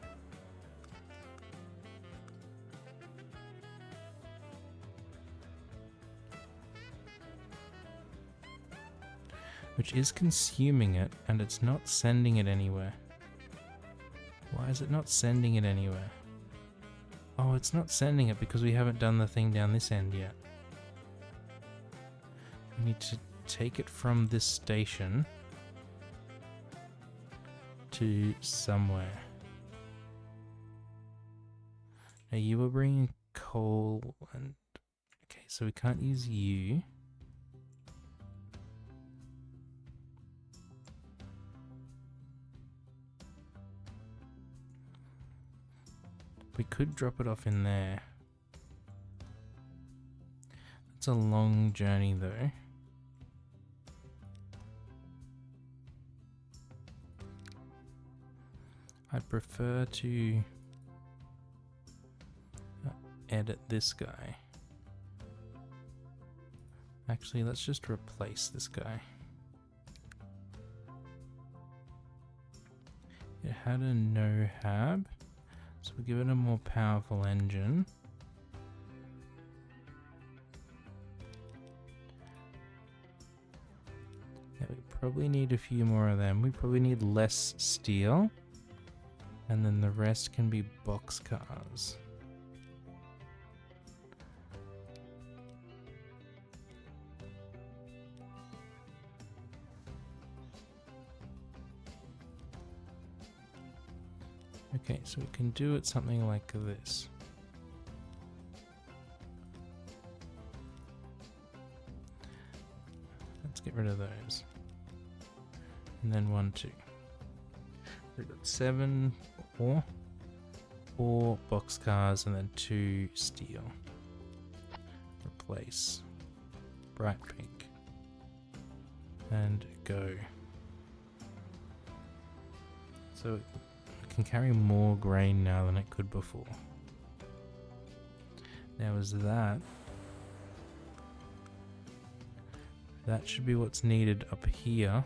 Which is consuming it, and it's not sending it anywhere. Why is it not sending it anywhere? Oh, it's not sending it because we haven't done the thing down this end yet. We need to take it from this station to somewhere. Now you were bringing coal and... Okay, so we can't use you. We could drop it off in there. That's a long journey though. I'd prefer to edit this guy. Actually, let's just replace this guy. It had a no-hab. So we'll give it a more powerful engine. Yeah, we probably need a few more of them. We probably need less steel. And then the rest can be boxcars. Okay, so we can do it something like this. Let's get rid of those. And then 1, 2. We've got 7 or 4 boxcars and then 2 steel. Replace. Bright pink. And go. So can carry more grain now than it could before. Now is that should be what's needed up here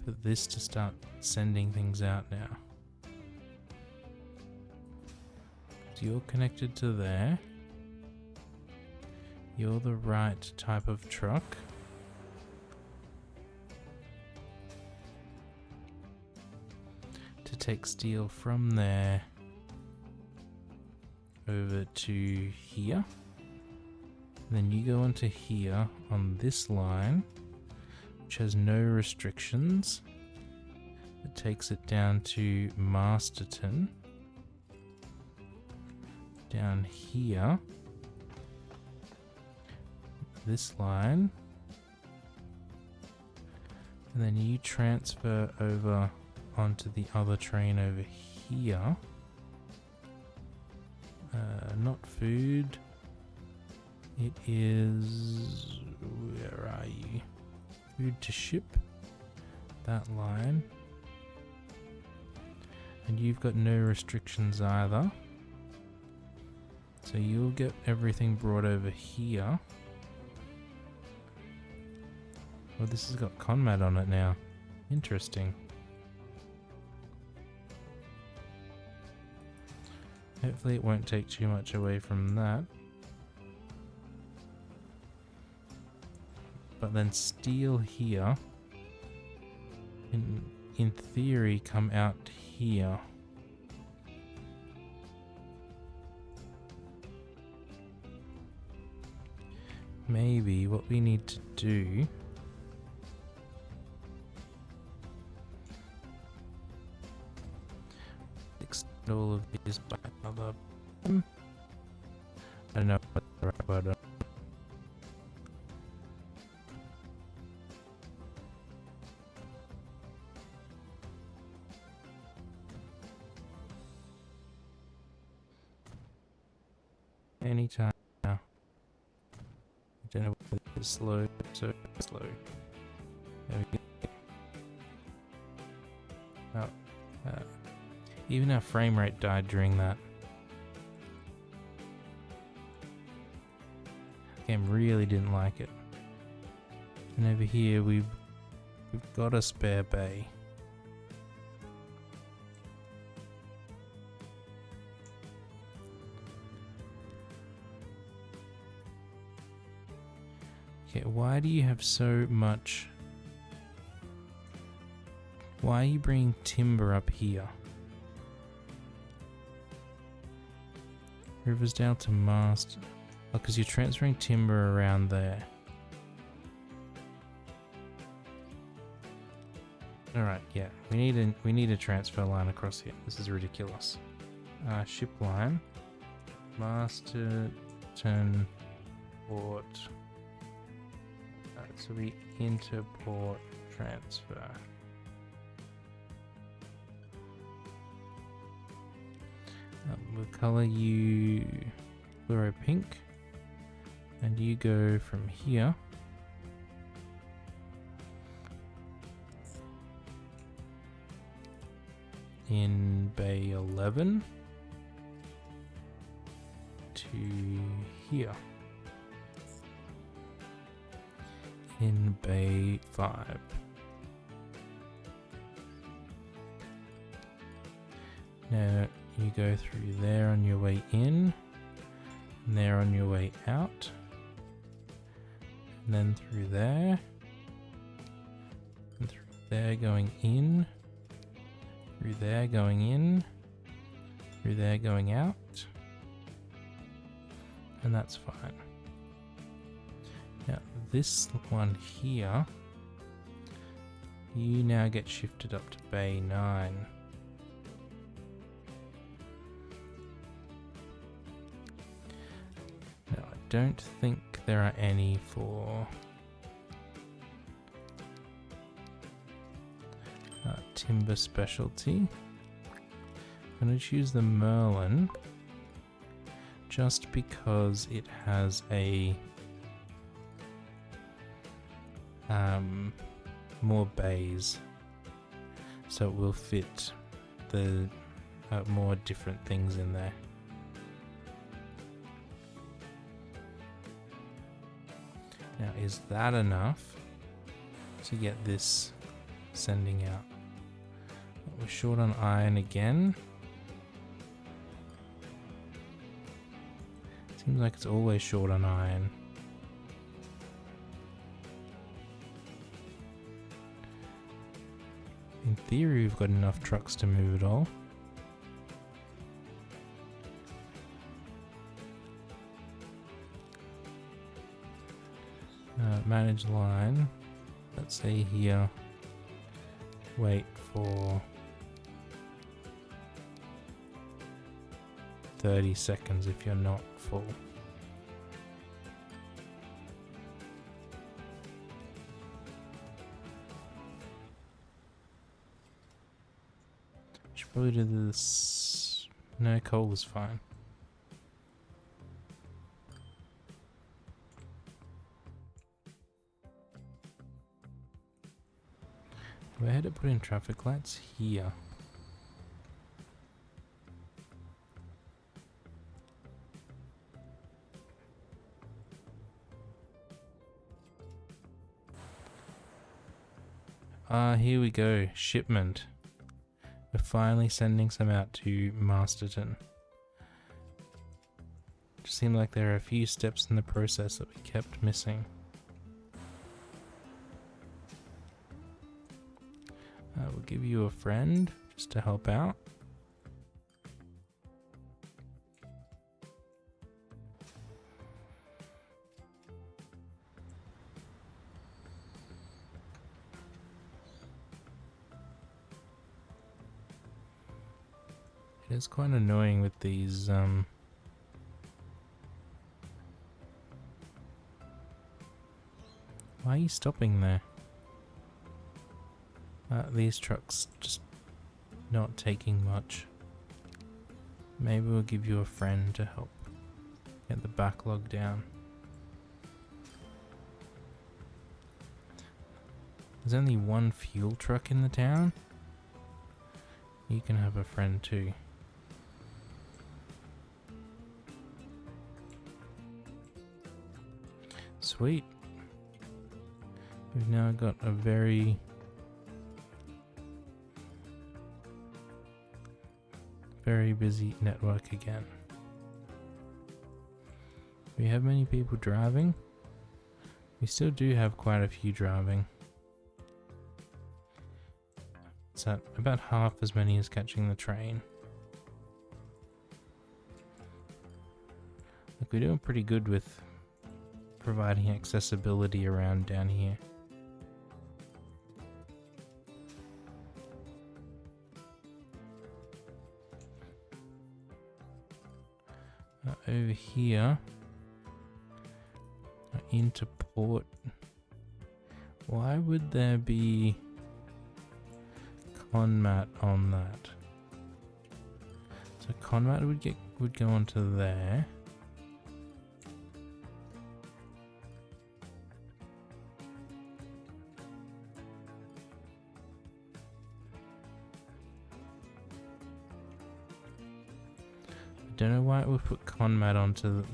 for this to start sending things out now. So you're connected to there. You're the right type of truck. To take steel from there over to here. Then you go onto here on this line, which has no restrictions. It takes it down to Masterton. Down here, this line, and then you transfer over onto the other train over here. Not food. It is, where are you? Food to ship. That line. And you've got no restrictions either. So you'll get everything brought over here. Oh, this has got Conmad on it now. Interesting. Hopefully it won't take too much away from that. But then steel here, in theory, come out here. Maybe what we need to do extend all of these by another. I don't know what the right word is. Anytime now. I don't know whether it's slow, so slow. There we go. Oh, even our frame rate died during that. Game really didn't like it. And over here we've got a spare bay. Okay, why do you have so much? Why are you bringing timber up here? Riversdale to Mast. Oh, because you're transferring timber around there. Alright, yeah. We need a transfer line across here. This is ridiculous. Ship line. Masterton Port. So we interport transfer. We'll color you fluoro pink, and you go from here in bay 11 to here in bay 5. Now you go through there on your way in, and there on your way out, and then through there, and through there going in, through there going in, through there going out, and that's fine. Now this one here, you now get shifted up to bay 9. Now I don't think there are any for timber specialty. I'm going to choose the Merlin just because it has a more bays, so it will fit the more different things in there. Now, is that enough to get this sending out? We're short on iron again. Seems like it's always short on iron. In theory, we've got enough trucks to move it all. Manage line. Let's say here, wait for 30 seconds if you're not full. Should probably do this. No, coal is fine. Go ahead and put in traffic lights here. Here we go. Shipment. We're finally sending some out to Masterton. Just seemed like there are a few steps in the process that we kept missing. We'll give you a friend just to help out. It is quite annoying with these why are you stopping there? These trucks just not taking much. Maybe we'll give you a friend to help get the backlog down. There's only one fuel truck in the town. You can have a friend too. Sweet. We've now got a very busy network again. We have many people driving. We still do have quite a few driving. It's at about half as many as catching the train. Look, we're doing pretty good with providing accessibility around down here. Over here, into port. Why would there be Conmat on that? So Conmat would go onto there. Don't know why it would put Conmat onto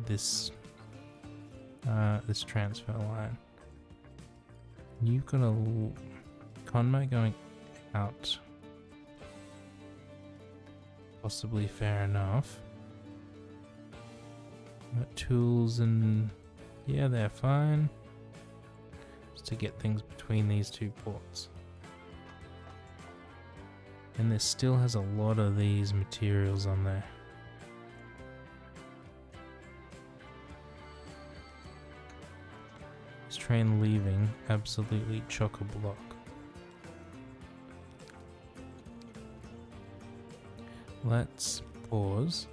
this transfer line. You've got a Conmat going out. Possibly fair enough. Got tools and yeah, they're fine. Just to get things between these two ports. And this still has a lot of these materials on there. This train leaving, absolutely chock-a-block. Let's pause.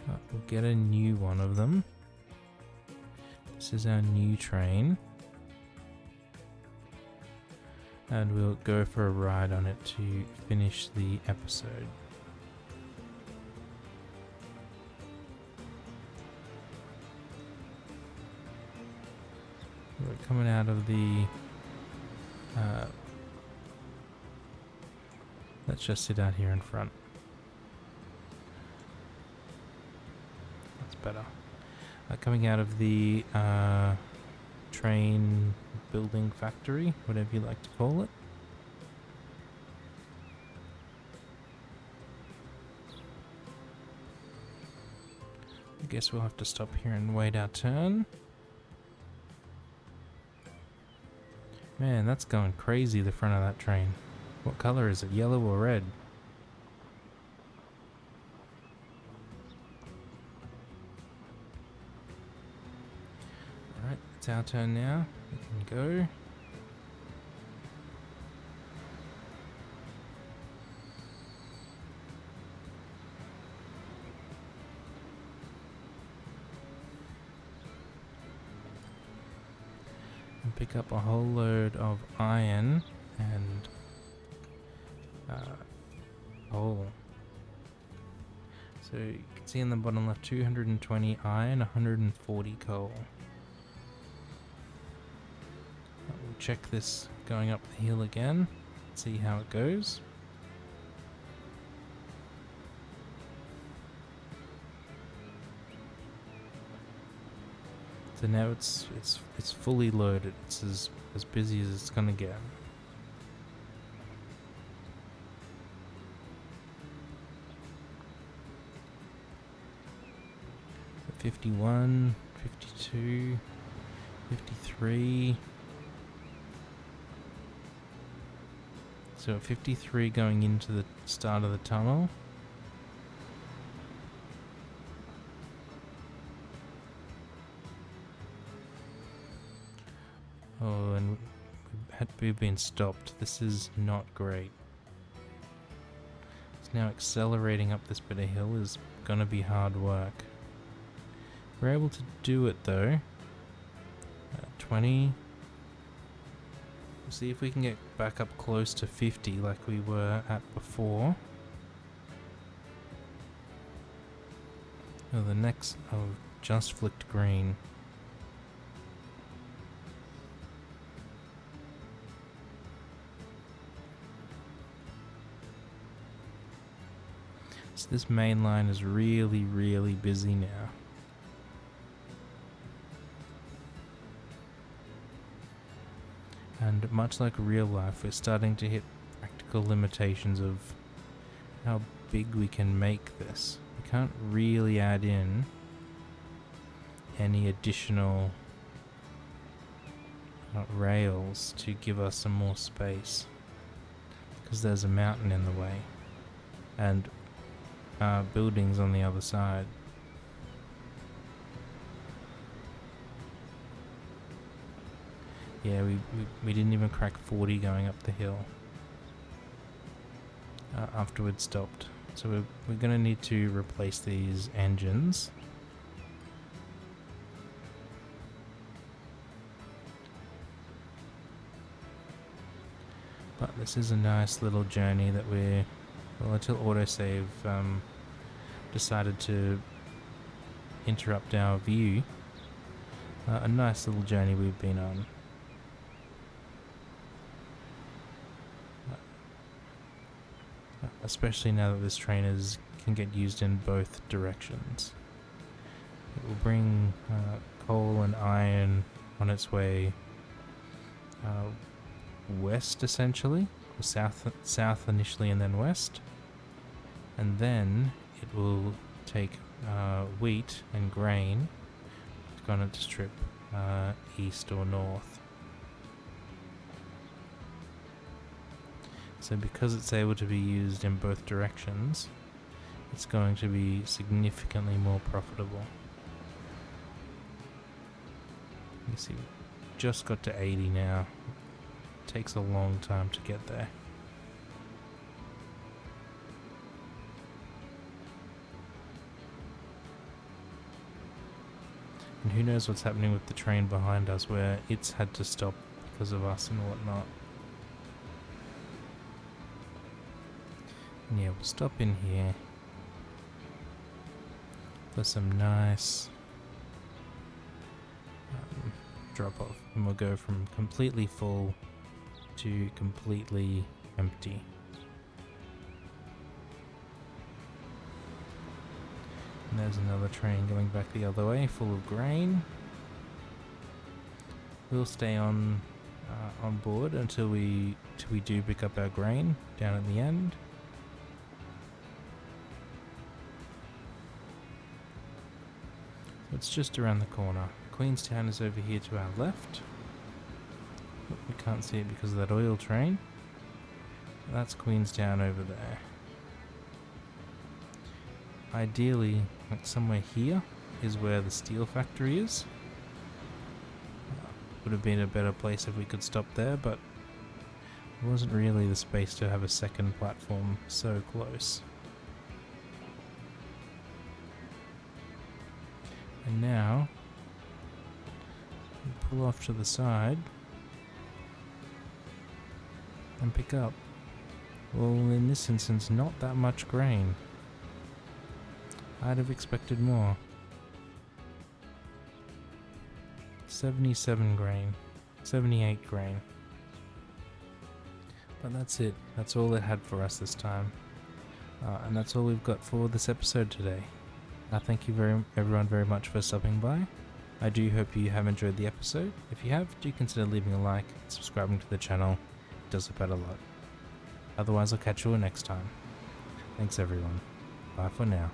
We'll get a new one of them. This is our new train. And we'll go for a ride on it to finish the episode. We're coming out of the Let's just sit out here in front. That's better. Coming out of the train building factory, whatever you like to call it. I guess we'll have to stop here and wait our turn. Man, that's going crazy, the front of that train. What color is it, yellow or red? Alright, it's our turn now. We can go. And pick up a whole load of iron and coal. So you can see in the bottom left 220 iron, 140 coal. We'll check this going up the hill again, see how it goes. So now it's fully loaded. It's as busy as it's gonna get. 51, 52, 53. So 53 going into the start of the tunnel. Oh, and we've been stopped. This is not great. It's now accelerating up this bit of hill is gonna be hard work. We're able to do it though. 20. We'll see if we can get back up close to 50 like we were at before. Oh, the next... Oh, just flicked green. So this main line is really, really busy now. And much like real life, we're starting to hit practical limitations of how big we can make this. We can't really add in any additional rails to give us some more space because there's a mountain in the way and buildings on the other side. Yeah, we didn't even crack 40 going up the hill. Afterwards stopped. So we're going to need to replace these engines. But this is a nice little journey that we're... Well, until autosave decided to interrupt our view. A nice little journey we've been on. Especially now that this train can get used in both directions. It will bring coal and iron on its way west essentially, or south initially and then west. And then it will take wheat and grain, it's going to strip east or north. So because it's able to be used in both directions, it's going to be significantly more profitable. You see, we've just got to 80 now. It takes a long time to get there. And who knows what's happening with the train behind us where it's had to stop because of us and whatnot. And yeah, we'll stop in here for some nice drop off, and we'll go from completely full to completely empty. And there's another train going back the other way, full of grain. We'll stay on board until we do pick up our grain down at the end. So it's just around the corner. Queenstown is over here to our left. Oh, we can't see it because of that oil train. That's Queenstown over there. Ideally, like somewhere here is where the steel factory is. Would have been a better place if we could stop there, but there wasn't really the space to have a second platform so close. And now, we pull off to the side and pick up, well, in this instance, not that much grain. I'd have expected more. 77 grain, 78 grain. But that's it. That's all it had for us this time. And that's all we've got for this episode today. Thank you everyone very much for stopping by. I do hope you have enjoyed the episode. If you have, do consider leaving a like and subscribing to the channel. It does help out a lot. Otherwise, I'll catch you all next time. Thanks everyone. Bye for now.